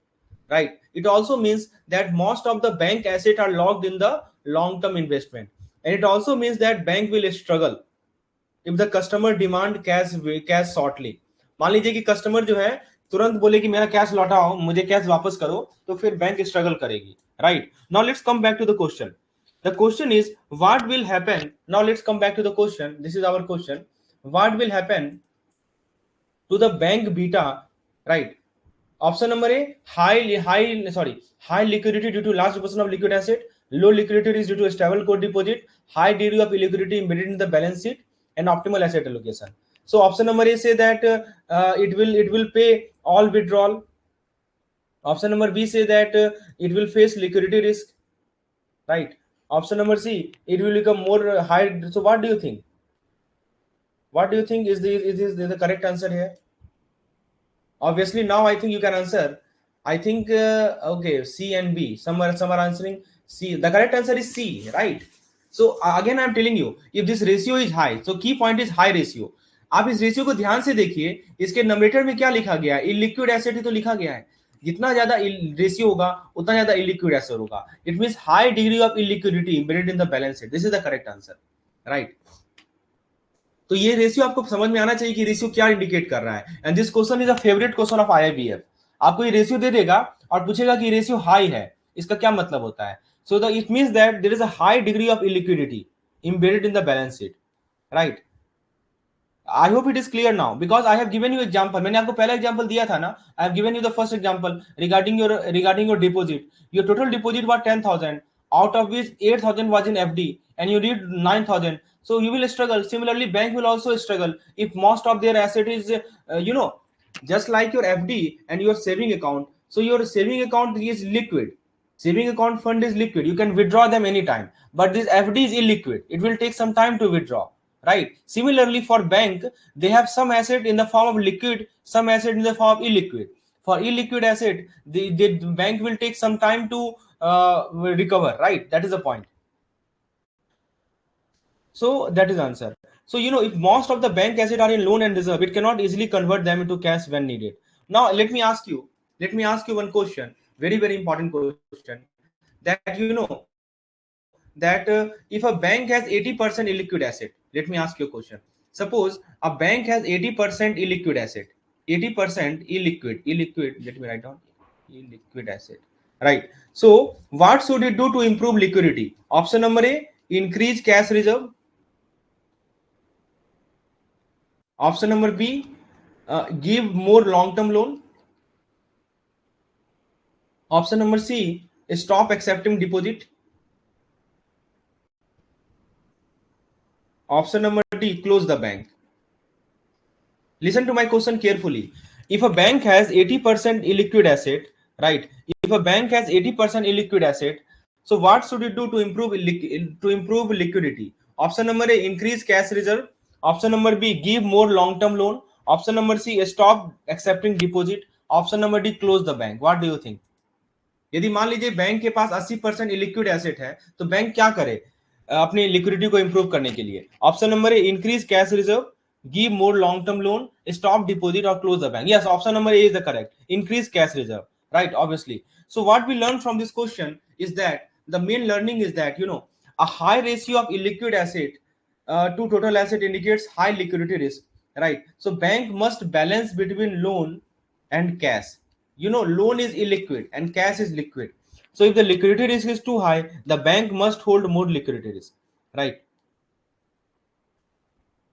Speaker 1: right? It also means that most of the bank asset are locked in the long term investment, and it also means that bank will struggle if the customer demand cash shortly. मान लीजिए कि customer जो है तुरंत बोले कि मेरा cash लौटाओ, मुझे कैश वापस करो, तो फिर बैंक स्ट्रगल करेगी, right? Now let's come back to the question. The question is what will happen. Now let's come back to the question. This is our question. What will happen to the bank beta, right? Option number A, high liquidity due to large proportion of liquid asset. Low liquidity is due to a stable core deposit. High degree of illiquidity embedded in the balance sheet, and optimal asset allocation. So option number A say that it will pay all withdrawal. Option number B say that it will face liquidity risk, right? Option number C, it will become more high. So what do you think? What do you think is the correct answer here? Obviously now I think you can answer. I think okay, C and B. Some are answering C. The correct answer is C, right? So again I'm telling you, if this ratio is high, so key point is high ratio. आप इस ratio को ध्यान से देखिए, इसके numerator में क्या लिखा गया है? इलिक्विड एसेट ही तो लिखा गया है. जितना ज्यादा रेशियो होगा उतना ज्यादा इलिक्विड एसेट होगा. It means high degree of illiquidity embedded in the balance sheet. This is the correct answer, right? तो ये रेशियो आपको समझ में आना चाहिए कि रेशियो क्या इंडिकेट कर रहा है. And this question is a favourite question of IIBF. आपको ये रेशियो दे देगा और पूछेगा कि रेशियो हाई है, इसका क्या मतलब होता है? So the it means that there is a high degree of illiquidity embedded in the balance sheet, right? I hope it is clear now because I have given you example. मैंने आपको पहला example दिया था ना. I have given you the first example regarding your deposit. Your total deposit was 10,000, out of which 8,000 was in FD, and you need 9,000. So you will struggle. Similarly, bank will also struggle if most of their asset is, just like your FD and your saving account. So your saving account is liquid. Saving account fund is liquid. You can withdraw them anytime. But this FD is illiquid. It will take some time to withdraw, right? Similarly, for bank, they have some asset in the form of liquid, some asset in the form of illiquid. For illiquid asset, the bank will take some time to recover, right? That is the point. So that is answer. So if most of the bank asset are in loan and reserve, it cannot easily convert them into cash when needed. Now let me ask you one question, very very important question, that if a bank has 80% illiquid asset, let me ask you a question. Suppose a bank has 80% illiquid asset, 80% illiquid, let me write down illiquid asset, right? So what should it do to improve liquidity? Option number A, increase cash reserve. Option number B, give more long-term loan. Option number C, stop accepting deposit. Option number D, close the bank. Listen to my question carefully. If a bank has 80% illiquid asset, right? If a bank has 80% illiquid asset, so what should it do to improve liquidity? Option number A, increase cash reserve. Option number B, give more long-term loan. Option number C, stop accepting deposit. Option number D, close the bank. What do you think? यदि मान लीजिए bank के पास 80% illiquid asset है, तो bank क्या करे अपनी liquidity को इंप्रूव करने के लिए? Option number A, increase cash reserve, give more long term loan, stop deposit or close the bank. Yes, option number A is the correct. Increase cash reserve, right? Obviously. So what we learned from this question is that the main learning is that, a high ratio of illiquid asset to total asset indicates high liquidity risk, right? So bank must balance between loan and cash. Loan is illiquid and cash is liquid. So if the liquidity risk is too high, the bank must hold more liquidity risk, right?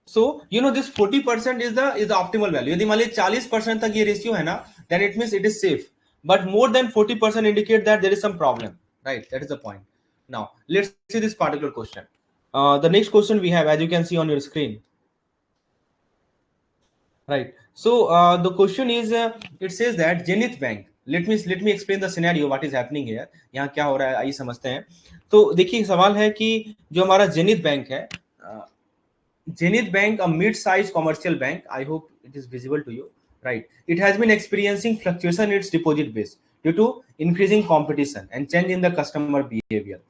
Speaker 1: So this 40% is the optimal value. यदि मान लीजिए 40% तक ये ratio है ना, then it means it is safe. But more than 40% indicate that there is some problem, right? That is the point. Now let's see this particular question. The next question we have, as you can see on your screen, right? So the question is, it says that Zenith Bank. Let me explain the scenario. What is happening here? यहाँ क्या हो रहा है, आइए समझते हैं. तो देखिए सवाल है कि जो हमारा जेनिथ बैंक है, Zenith Bank, a mid-sized commercial bank, I hope it is visible to you, right? It has been experiencing fluctuation in its deposit base due to increasing competition and change in the customer behavior.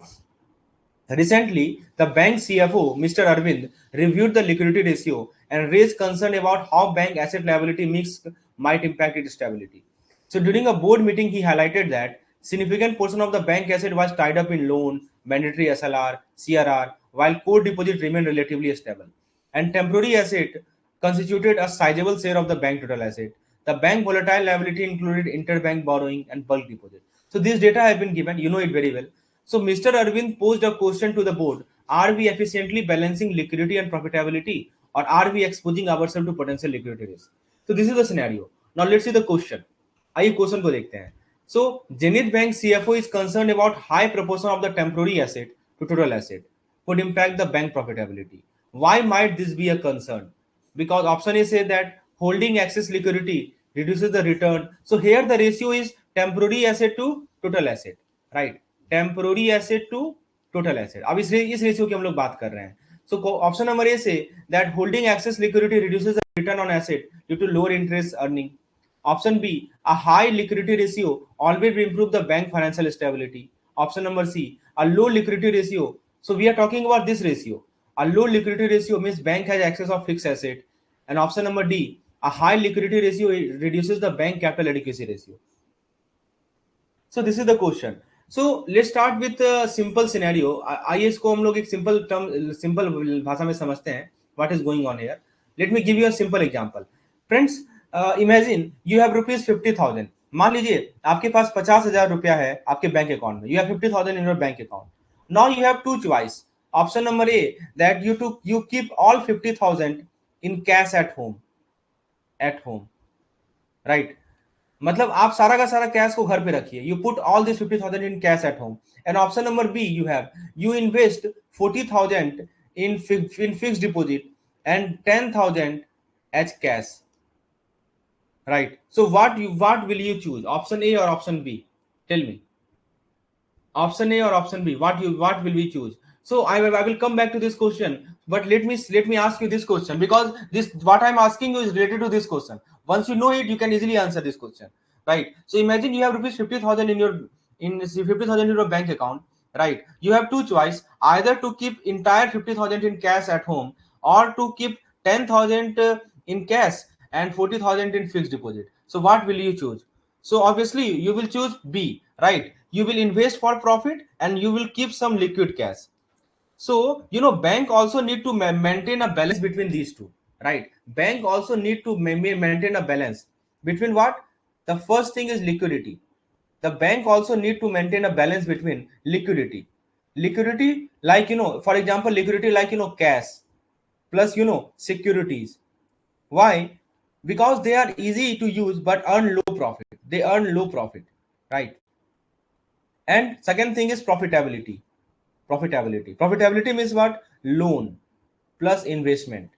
Speaker 1: Recently, the bank CFO, Mr. Arvind, reviewed the liquidity ratio and raised concern about how bank asset liability mix might impact its stability. So during a board meeting, he highlighted that significant portion of the bank asset was tied up in loan, mandatory SLR, CRR, while core deposit remained relatively stable. And temporary asset constituted a sizable share of the bank total asset. The bank volatile liability included interbank borrowing and bulk deposit. So this data have been given, you know it very well. So Mr. Arvind posed a question to the board: are we efficiently balancing liquidity and profitability, or are we exposing ourselves to potential liquidity risk? So this is the scenario. Now let's see the question. आइए question को देखते हैं. So Zenith Bank CFO is concerned about high proportion of the temporary asset to total asset could impact the bank profitability. Why might this be a concern? Because option A says that holding excess liquidity reduces the return. So here the ratio is temporary asset to total asset, right? Temporary asset to total asset. अब इस ratio की हम लोग बात कर रहे हैं. So option number A say that holding excess liquidity reduces the return on asset due to lower interest earning. Option B, a high liquidity ratio always will improve the bank financial stability. Option number C, a low liquidity ratio. So we are talking about this ratio. A low liquidity ratio means bank has excess of fixed asset. And option number D, a high liquidity ratio reduces the bank capital adequacy ratio. So this is the question. So let's start with a simple scenario. आइए इसको हम लोग एक simple भाषा में समझते हैं. What is going on here? Let me give you a simple example. Friends, imagine you have rupees 50,000. मान लीजिए आपके पास 50,000 रुपया है आपके बैंक अकाउंट में. You have 50,000 in your bank account. Now you have two choice. Option number A, that you keep all 50,000 in cash at home, right? मतलब आप सारा का सारा कैश को घर पे रखिए. You put all this 50,000 in cash at home. And option number B, you invest 40,000 in fixed deposit and 10,000 as cash, right? So what will you choose, option A or option B? Tell me, option A or option B, what will we choose? So I will come back to this question, but let me ask you this question, because this what I'm asking you is related to this question. Once you know it, you can easily answer this question, right? So imagine you have rupees 50,000 in 50,000 in your bank account, right? You have two choice, either to keep entire 50,000 in cash at home, or to keep 10,000 in cash and 40,000 in fixed deposit. So what will you choose? So obviously you will choose B, right? You will invest for profit and you will keep some liquid cash. So bank also need to maintain a balance between these two, right? Bank also need to maintain a balance between what? The first thing is liquidity. The bank also need to maintain a balance between liquidity, like for example, liquidity like cash plus securities. Why? Because they are easy to use but earn low profit. They earn low profit, right? And second thing is profitability. Profitability means what? Loan plus investment.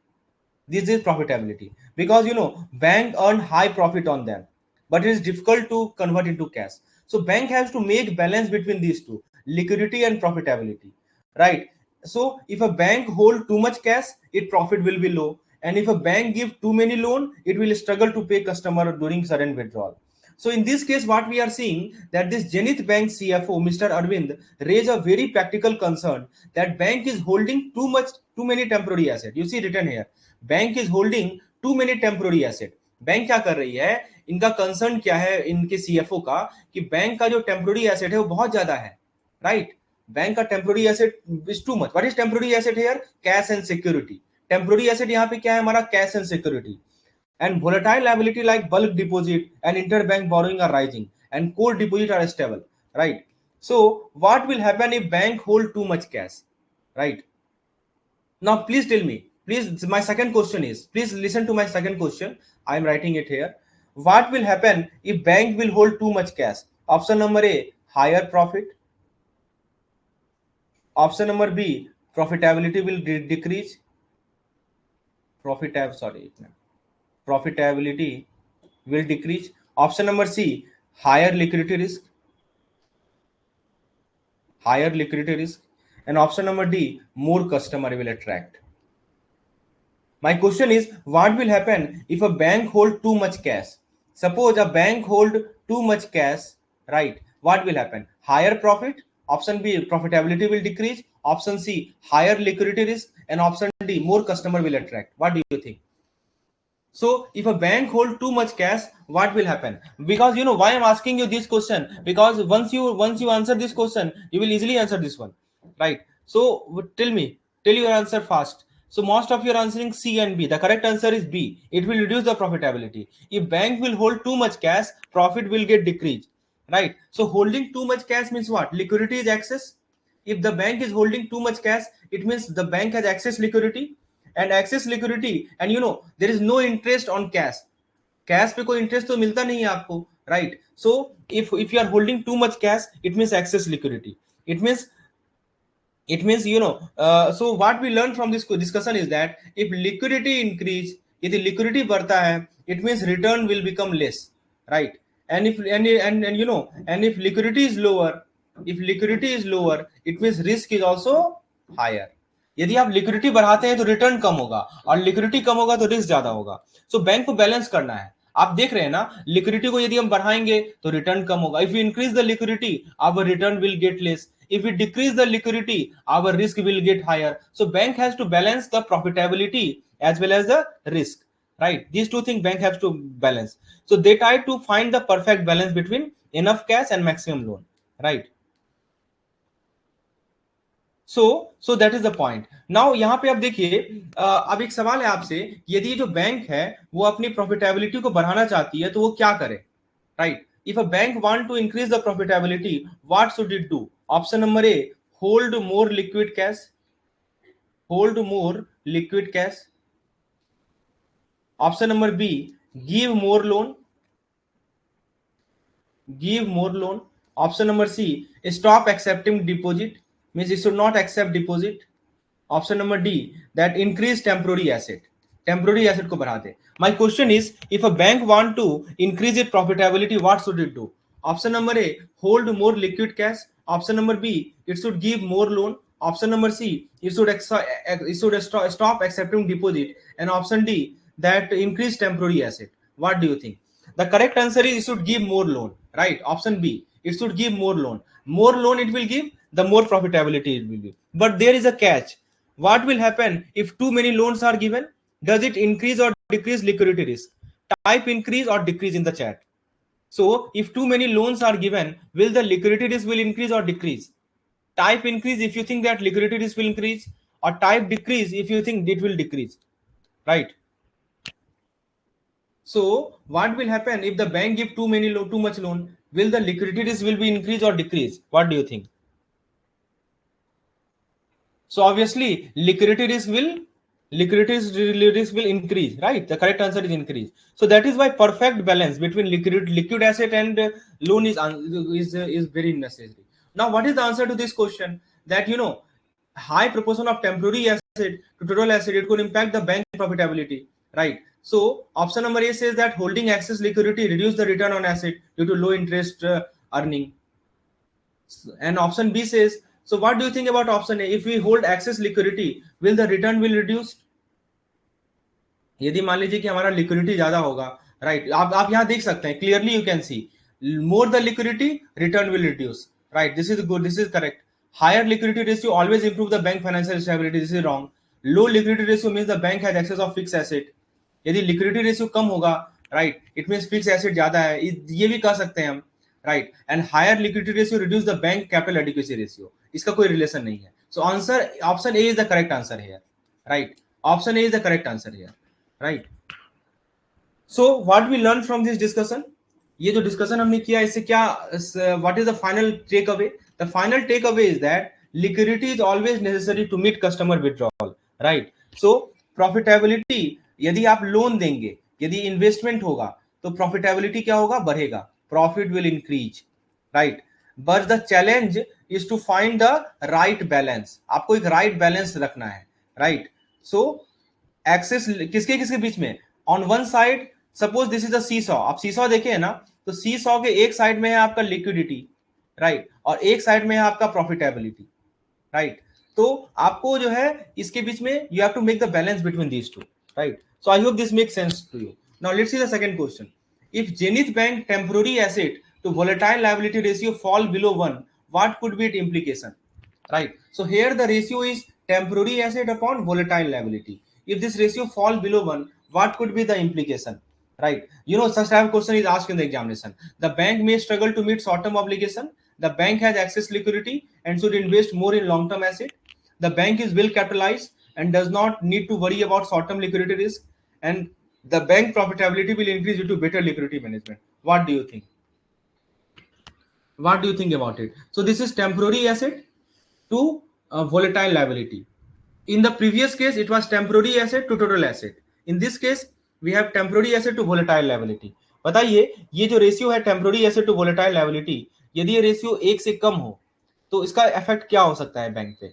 Speaker 1: This is profitability, because bank earn high profit on them, but it is difficult to convert into cash. So bank has to make balance between these two, liquidity and profitability, right? So if a bank hold too much cash, its profit will be low, and if a bank give too many loan, it will struggle to pay customer during sudden withdrawal. So in this case, what we are seeing that this Zenith Bank CFO, Mr. Arvind, raised a very practical concern that bank is holding too many temporary asset. You see written here, bank is holding too many temporary asset. Bank क्या कर रही है, इनका concern क्या है इनके CFO का कि बैंक का जो टेम्पोररी एसेट है वो बहुत ज्यादा है, राइट? बैंक का temporary asset is too much. What is temporary asset here? Cash and security. Temporary asset यहाँ पे क्या है हमारा? Cash and security. And volatile liability like bulk deposit and interbank borrowing are rising and core deposit are stable, right? So what will happen if bank hold too much cash, right? Now please tell me, please, my second question is, please listen to my second question. I am writing it here. What will happen if bank will hold too much cash? Option number A, higher profit. Option number B, profitability will decrease. Profitability will decrease. Option number C, higher liquidity risk. And option number D, more customer will attract. My question is, what will happen if a bank hold too much cash? Suppose a bank hold too much cash, right? What will happen? Higher profit. Option B, profitability will decrease. Option C, higher liquidity risk. And option D, more customer will attract. What do you think? So if a bank hold too much cash, what will happen? Because you know why I'm asking you this question, because once you answer this question, you will easily answer this one, right? So tell your answer fast. So most of you are answering C and B. The correct answer is B. It will reduce the profitability. If bank will hold too much cash, profit will get decreased, right? So holding too much cash means what? Liquidity is excess. If the bank is holding too much cash, it means the bank has excess liquidity. And access liquidity, and you know there is no interest on cash पे कोई interest तो मिलता नहीं है आपको, right? So if you are holding too much cash, it means excess liquidity. It means so what we learn from this discussion is that if liquidity increase, यदि liquidity बढ़ता है, it means return will become less, right? And if liquidity is lower, it means risk is also higher. यदि आप liquidity बढ़ाते हैं तो return कम होगा, और लिक्विडिटी कम होगा तो रिस्क ज्यादा होगा. सो बैंक को बैलेंस करना है. आप देख रहे हैं ना, लिक्विडिटी को यदि हम बढ़ाएंगे तो रिटर्न कम होगा. If you increase the liquidity, our return will get less. If we decrease the liquidity, our risk will get higher. So bank has to balance the profitability as well as the risk, right? These two things bank has to balance. So they try to find the perfect balance between enough cash and maximum loan, right? So that is the point. Now यहाँ पे आप देखिए, अब एक सवाल है आपसे, यदि जो बैंक है वो अपनी प्रॉफिटेबिलिटी को बढ़ाना चाहती है तो वो क्या करे, right? If a bank want to increase the profitability, what should it do? Option number A, hold more liquid cash. Option number B, give more loan. Option number C, stop accepting deposit, means it should not accept deposit. Option number D, that increase temporary asset को बढ़ा दे. My question is, if a bank want to increase its profitability, what should it do? Option number A, hold more liquid cash. Option number B, it should give more loan. Option number C, it should stop accepting deposit. And option D, that increase temporary asset. What do you think? The correct answer is it should give more loan, right? Option B, it should give more loan. More loan it will give, the more profitability it will give. But there is a catch. What will happen if too many loans are given? Does it increase or decrease liquidity risk? Type increase or decrease in the chat. So if too many loans are given, will the liquidity risk will increase or decrease? Type increase if you think that liquidity risk will increase, or type decrease if you think it will decrease, right? So what will happen if the bank give too much loan? Will the liquidity risk will be increase or decrease? What do you think? So obviously liquidity risk will increase, right? The correct answer is increase. So that is why perfect balance between liquid asset and loan is very necessary. Now what is the answer to this question? That high proportion of temporary asset to total asset, it could impact the bank profitability, right? So option number A says that holding excess liquidity reduce the return on asset due to low interest earning. And option B says, so what do you think about option A? If we hold excess liquidity, will the return will reduce? यदि मान लीजिए कि हमारा liquidity ज्यादा होगा right. आप यहाँ देख सकते हैं, clearly you can see more the liquidity, return will reduce. Right, this is good, this is correct. Higher liquidity ratio always improve the bank financial stability, this is wrong. Low liquidity ratio means the bank has excess of fixed asset. यदि liquidity ratio कम होगा, right, it means fixed asset ज्यादा है, ये भी कह सकते हैं हम, right. And higher liquidity ratio reduce the bank capital adequacy ratio. इसका कोई relation नहीं है. So answer option A is the correct answer here, right. Option A is the correct answer here, right. So what we learned from this discussion, ये जो discussion हमने किया इससे क्या, what is the final takeaway? The final takeaway is that liquidity is always necessary to meet customer withdrawal, right. So profitability, यदि आप loan देंगे, यदि इन्वेस्टमेंट होगा, तो प्रॉफिटेबिलिटी क्या होगा? बढ़ेगा, profit will increase, right. But the challenge is to find the right balance. आपको एक राइट बैलेंस रखना है, राइट. सो एक्सेस किसके किसके बीच में? On one side, suppose this is a seesaw, आप सी सॉ देखे है ना, तो सी सॉ के एक साइड में है आपका लिक्विडिटी, राइट, और एक साइड में है आपका प्रॉफिटेबिलिटी, राइट. तो आपको जो है इसके बीच में you have to make the balance between these two, right. So I hope this make sense to you. Now let's see the second question. If Zenith Bank temporary asset to volatile liability ratio fall below 1, what could be its implication? Right. So here the ratio is temporary asset upon volatile liability. If this ratio fall below 1, what could be the implication? Right. You know, such type of question is asked in the examination. The bank may struggle to meet short-term obligation. The bank has excess liquidity and should invest more in long-term asset. The bank is well capitalized and does not need to worry about short-term liquidity risk. And the bank profitability will increase due to better liquidity management. What do you think? What do you think about it? So this is temporary asset to volatile liability. In the previous case, it was temporary asset to total asset. In this case, we have temporary asset to volatile liability. बताइए, ये जो ratio है temporary asset to volatile liability, यदि ये ratio 1 से कम हो तो इसका इफेक्ट क्या हो सकता है बैंक पे?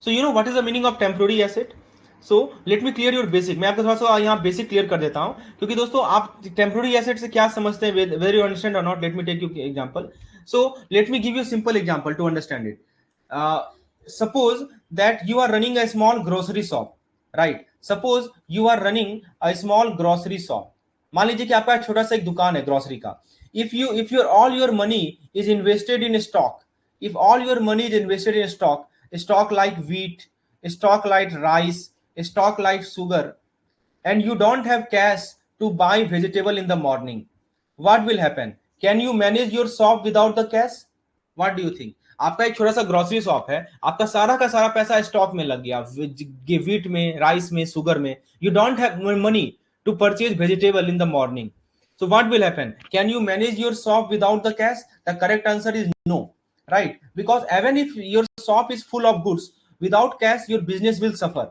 Speaker 1: So you know what is the meaning of temporary asset? So let me clear your basic. मैं आपको थोड़ा सा यहाँ बेसिक क्लियर कर देता हूँ, क्योंकि दोस्तों आप टेम्पोररी एसेट से क्या समझते हैं, वेर यू अंडरस्टैंड और not. Let me take you example. So let me give you simple example to understand it. Suppose that you are running a small grocery shop, right? Suppose you are running a small grocery shop. मान लीजिए कि आपका छोटा सा एक दुकान है grocery का. if your all your money is invested in stock, if all your money is invested in stock like wheat, stock like rice, stock like sugar, and you don't have cash to buy vegetable in the morning, what will happen? Can you manage your shop without the cash? What do you think? आपका एक छोटा सा grocery shop है, आपका सारा का सारा पैसा स्टॉक में लग गया, वीट में, राइस में, शुगर में. You don't have money to purchase vegetable in the morning. So what will happen? Can you manage your shop without the cash? The correct answer is no, right? Because even if your shop is full of goods, without cash your business will suffer.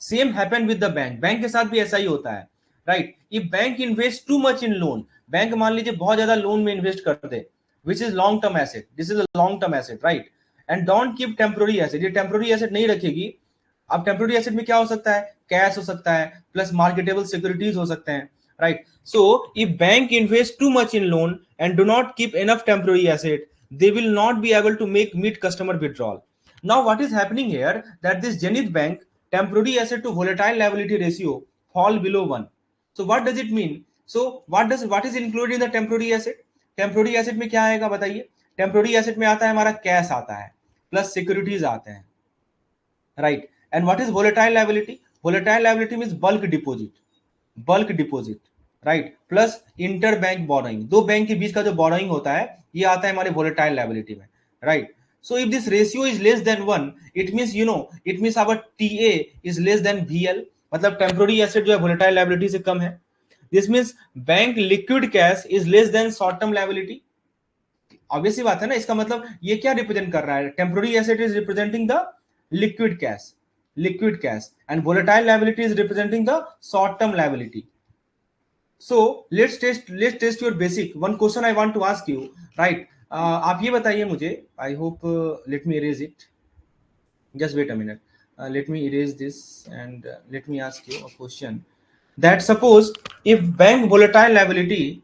Speaker 1: Same happen with the bank. Bank के साथ भी ऐसा ही होता है, right? If bank invest too much in loan, bank मान लीजिए बहुत ज्यादा लोन में इन्वेस्ट कर दे, which is long term asset. This is a long term asset, right? And don't keep temporary asset. ये temporary asset नहीं रखेगी. अब टेम्पोररी एसेट में क्या हो सकता है? कैश हो सकता है, प्लस मार्केटेबल सिक्योरिटीज हो सकते हैं, right. So if bank invest too much in loan and do not keep enough temporary asset, they will not be able to meet customer withdrawal. Now what is happening here, that this Zenith Bank temporary asset to volatile liability ratio fall below 1. So what does it mean? So what is included in the temporary asset? Temporary asset में क्या आएगा बताइए? Temporary asset में आता है हमारा cash आता है, प्लस सिक्योरिटीज आते हैं, right. And what is volatile liability? Volatile liability means bulk deposit, right, plus interbank borrowing. दो बैंक के बीच का जो borrowing होता है ये आता है हमारे volatile liability में, right. So if this ratio is less than 1, it means it means our TA is less than VL. मतलब temporary asset जो है volatile liability से कम है. This means bank liquid cash is less than short term liability. Obviously बात है ना, इसका मतलब ये क्या रिप्रेजेंट कर रहा है? Temporary asset is representing the liquid cash and volatile liability is representing the short term liability. So let's test your basic. One question I want to ask you, right? आप ये बताइए मुझे, I hope let me erase it. Just wait a minute. Let me erase this and let me ask you a question. That suppose if bank volatile liability,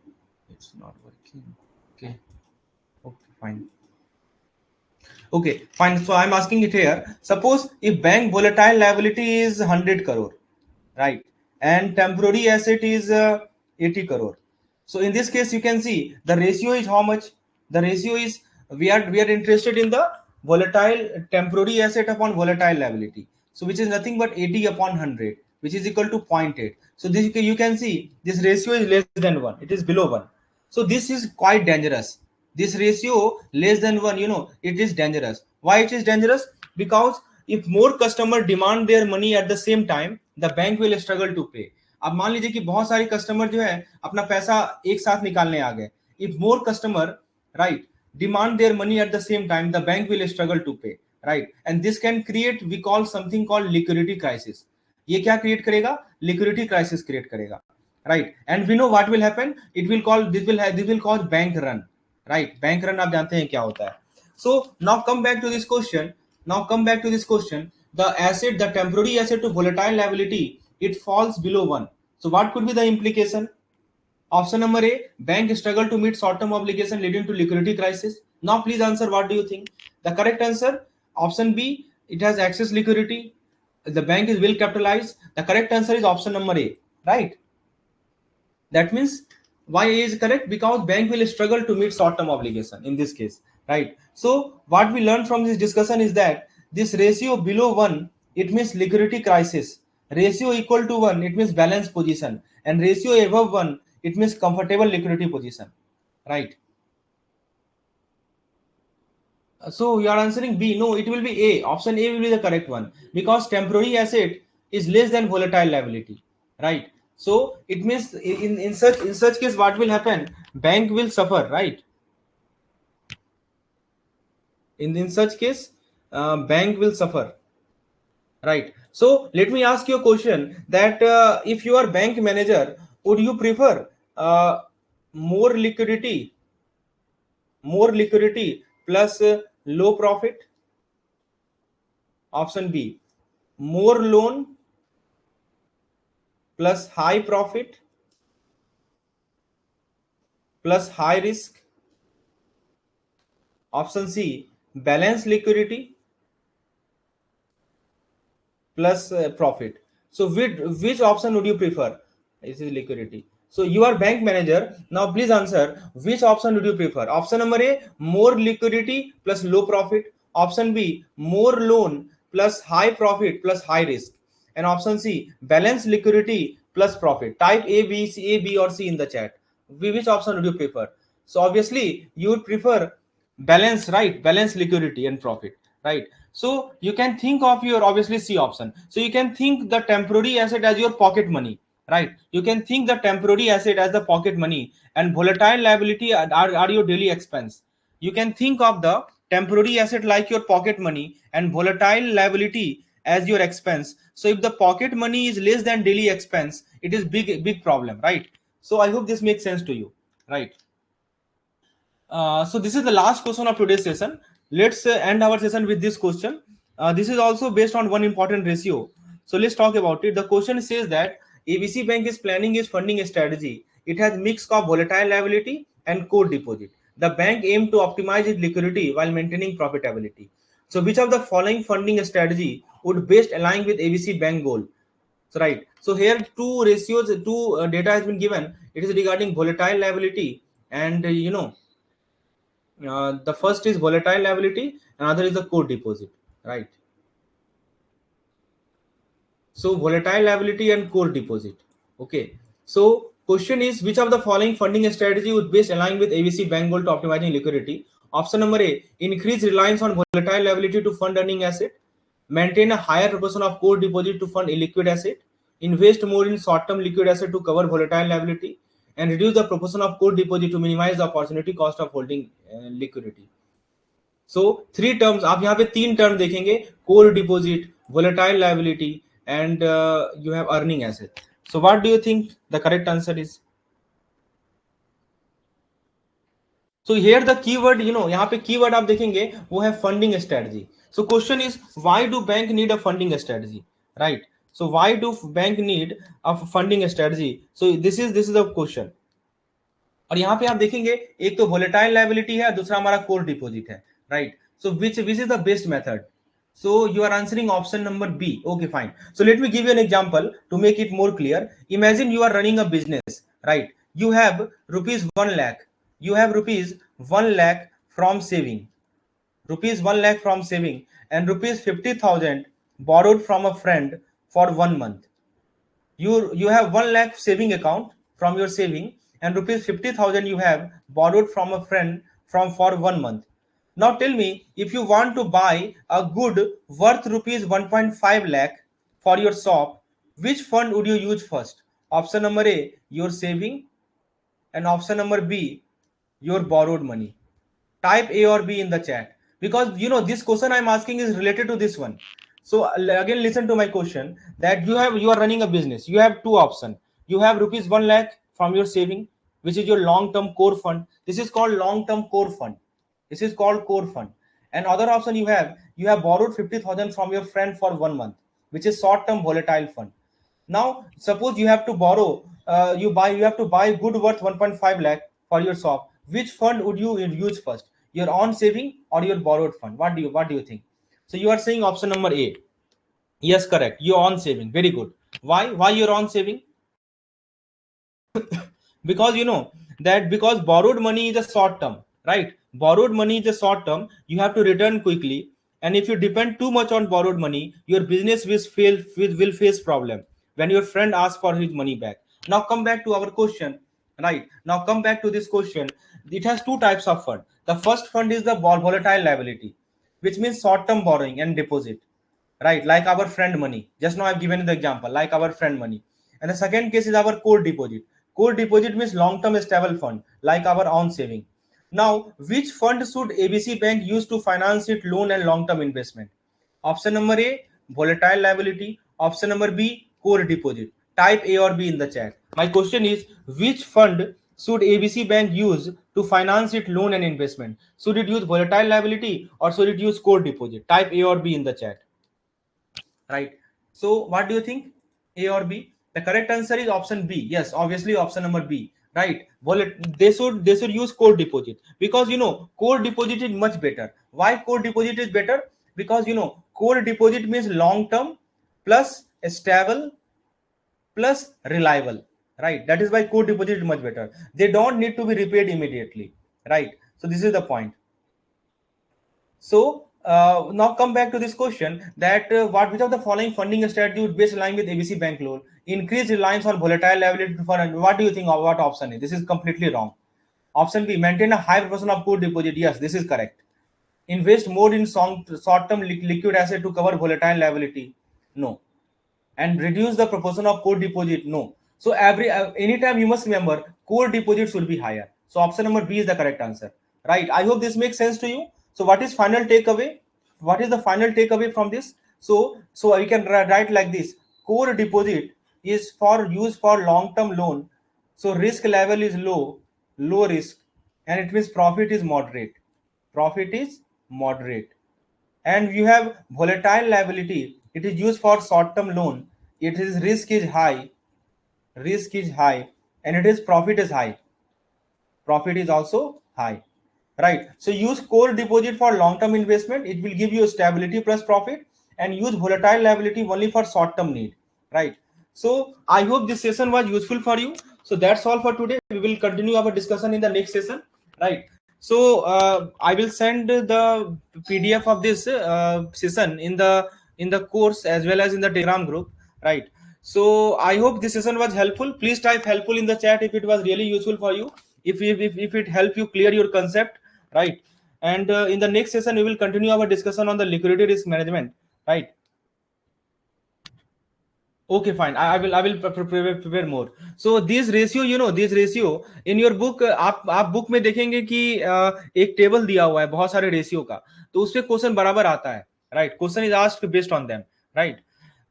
Speaker 1: it's not working. Okay, fine. Okay, fine. So I'm asking it here. Suppose if bank volatile liability is 100 crore, right, and temporary asset is 80 crore. So in this case, you can see the ratio is how much? The ratio is, we are interested in the volatile temporary asset upon volatile liability. So which is nothing but 80 upon 100, which is equal to 0.8. So this you can see this ratio is less than 1. It is below 1. So this is quite dangerous. This ratio less than 1, it is dangerous. Why it is dangerous? Because if more customer demand their money at the same time, the bank will struggle to pay. अब मान लीजिए कि बहुत सारे customer जो है अपना पैसा एक साथ निकालने आ गए. If more customer, right, demand their money at the same time, the bank will struggle to pay, right, and this can create, we call something called liquidity crisis. ये क्या create करेगा? Liquidity crisis create करेगा, right, and we know what will happen. It will call, this will cause bank run, right. Bank run आप जानते हैं क्या होता है. So now come back to this question. The asset, the temporary asset to volatile liability, it falls below 1. So what could be the implication? Option number A, bank struggle to meet short term obligation leading to liquidity crisis. Now please answer, what do you think? The correct answer, option B, it has excess liquidity, the bank is well capitalized. The correct answer is option number A, right. That means why A is correct? Because bank will struggle to meet short term obligation in this case, right. So what we learned from this discussion is that this ratio below 1, it means liquidity crisis. Ratio equal to 1, it means balance position, and ratio above 1, it means comfortable liquidity position, right. So you are answering B. No, it will be A. Option A will be the correct one, because temporary asset is less than volatile liability, right? So it means in such case, what will happen? Bank will suffer, right? In such case, bank will suffer, right? So let me ask you a question: that if you are bank manager, would you prefer more liquidity, plus low profit? Option B, more loan plus high profit plus high risk. Option C, balance liquidity plus profit. So which option would you prefer? This is liquidity. So you are bank manager. Now please answer, which option would you prefer? Option number A, more liquidity plus low profit. Option B, more loan plus high profit plus high risk. And option C, balance liquidity plus profit. Type A, B or C in the chat. Which option would you prefer? So obviously you would prefer balance, right? Balance liquidity and profit, right? So you can think of your, obviously, C option. So you can think the temporary asset as your pocket money, right? You can think the temporary asset as the pocket money, and volatile liability are your daily expense. You can think of the temporary asset like your pocket money and volatile liability as your expense. So if the pocket money is less than daily expense, it is big problem, right? So I hope this makes sense to you, right? So this is the last question of today's session. Let's end our session with this question. This is also based on one important ratio. So let's talk about it. The question says that ABC Bank is planning its funding strategy. It has mix of volatile liability and core deposit. The bank aims to optimize its liquidity while maintaining profitability. So which of the following funding strategy would best align with ABC Bank goal? So right. So here two ratios, two data has been given. It is regarding volatile liability, and the first is volatile liability, another is the core deposit, right. So volatile liability and core deposit, okay. So question is, which of the following funding strategy would best align with ABC Bank goal to optimizing liquidity? Option number A, increase reliance on volatile liability to fund earning asset, maintain a higher proportion of core deposit to fund illiquid asset, invest more in short term liquid asset to cover volatile liability, and reduce the proportion of core deposit to minimize the opportunity cost of holding liquidity. So three terms आप यहाँ पे तीन term देखेंगे, core deposit, volatile liability, and you have earning asset. So what do you think the correct answer is? So here the keyword, यहाँ पे keyword आप देखेंगे वो है funding strategy. So question is, why do bank need a funding strategy, right. So why do bank need a funding strategy? So this is the question. और यहाँ पे आप देखेंगे, एक तो वोलेटाइल लायबिलिटी है, दूसरा हमारा कोर डिपॉजिट है, right. So which is the best method? So you are answering option number B. Okay, fine. So let me give you an example to make it more clear. Imagine you are running a business, right? You have rupees 1 lakh. You have rupees 1 lakh from saving, rupees 1 lakh from saving, and rupees 50,000 borrowed from a friend for 1 month. You have 1 lakh saving account from your saving, and rupees 50,000 you have borrowed from a friend from for 1 month. Now tell me, if you want to buy a good worth rupees 1.5 lakh for your shop, which fund would you use first? Option number A, your saving, and option number B, your borrowed money. Type A or B in the chat, because this question I'm asking is related to this one. So again, listen to my question, that you are running a business. You have two options. You have rupees 1 lakh from your saving, which is your long term core fund. This is called long term core fund. This is called core fund. And other option, you have borrowed 50,000 from your friend for 1 month, which is short term volatile fund. Now suppose you have to borrow, you have to buy good worth 1.5 lakh for your shop. Which fund would you use first, your own saving or your borrowed fund? What do you think? So you are saying option number A. Yes, correct, your own saving. Very good. Why your own saving? Because because borrowed money is a short term, right? Borrowed money is a short term, you have to return quickly. And if you depend too much on borrowed money, your business will face problem when your friend asks for his money back. Now come back to our question. Right, now come back to this question. It has two types of fund. The first fund is the volatile liability, which means short term borrowing and deposit, right? Like our friend money. Just now I've given the example, like our friend money. And the second case is our core deposit. Core deposit means long term stable fund, like our own saving. Now, which fund should ABC Bank use to finance its loan and long term investment? Option number A, volatile liability. Option number B, core deposit. Type A or B in the chat. My question is, which fund should ABC Bank use to finance its loan and investment? Should it use volatile liability or should it use core deposit? Type A or B in the chat. Right. So what do you think? A or B? The correct answer is option B. Yes, obviously option number B. Right. Well, they should use core deposit, because core deposit is much better. Why core deposit is better? Because core deposit means long term plus stable plus reliable. Right. That is why core deposit is much better. They don't need to be repaid immediately. Right. So this is the point. So now come back to this question, that which of the following funding strategy would best align with ABC Bank loan? Increase reliance on volatile liability fund. What do you think of what option is? This is completely wrong. Option B, maintain a high proportion of core deposit. Yes, this is correct. Invest more in short-term liquid asset to cover volatile liability. No. And reduce the proportion of core deposit. No. So anytime you must remember, core deposit should be higher. So option number B is the correct answer. Right. I hope this makes sense to you. So what is final takeaway? What is the final takeaway from this? So we can write like this: core deposit is for use for long-term loan. So risk level is low risk, and it means profit is moderate. Profit is moderate. And you have volatile liability. It is used for short-term loan. It is risk is high, and it is profit is high. Profit is also high, right? So use core deposit for long-term investment. It will give you stability plus profit, and use volatile liability only for short-term need, right? So I hope this session was useful for you. So that's all for today. We will continue our discussion in the next session, right? So I will send the PDF of this session in the course as well as in the Telegram group, right? So I hope this session was helpful. Please type helpful in the chat if it was really useful for you, if it help you clear your concept, right? And in the next session we will continue our discussion on the liquidity risk management, right? Okay, fine. I will prepare more. So this ratio in your book, आप book में देखेंगे कि एक table दिया हुआ है बहुत सारे रेशियो का, तो उसपे क्वेश्चन बराबर आता है, right? Question is asked based on them, right?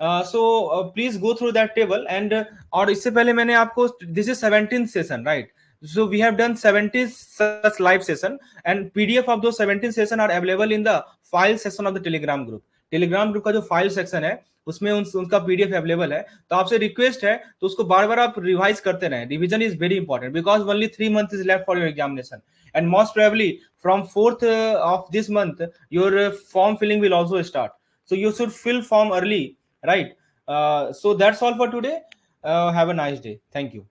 Speaker 1: So please go through that table and और इससे पहले मैंने आपको, this is 17th session, right? So we have done 70 such live session, and PDF of those 17 session are available in the file section of the Telegram group. Telegram group का जो file section है उसमें उनका PDF available है। तो आपसे request है तो उसको बार बार आप रिवाइज करते रहें। Revision is very important because only 3 months is left for your examination, and most probably from 4th of this month your form filling will also start, so you should fill form early, right? So that's all for today. Have a nice day. Thank you.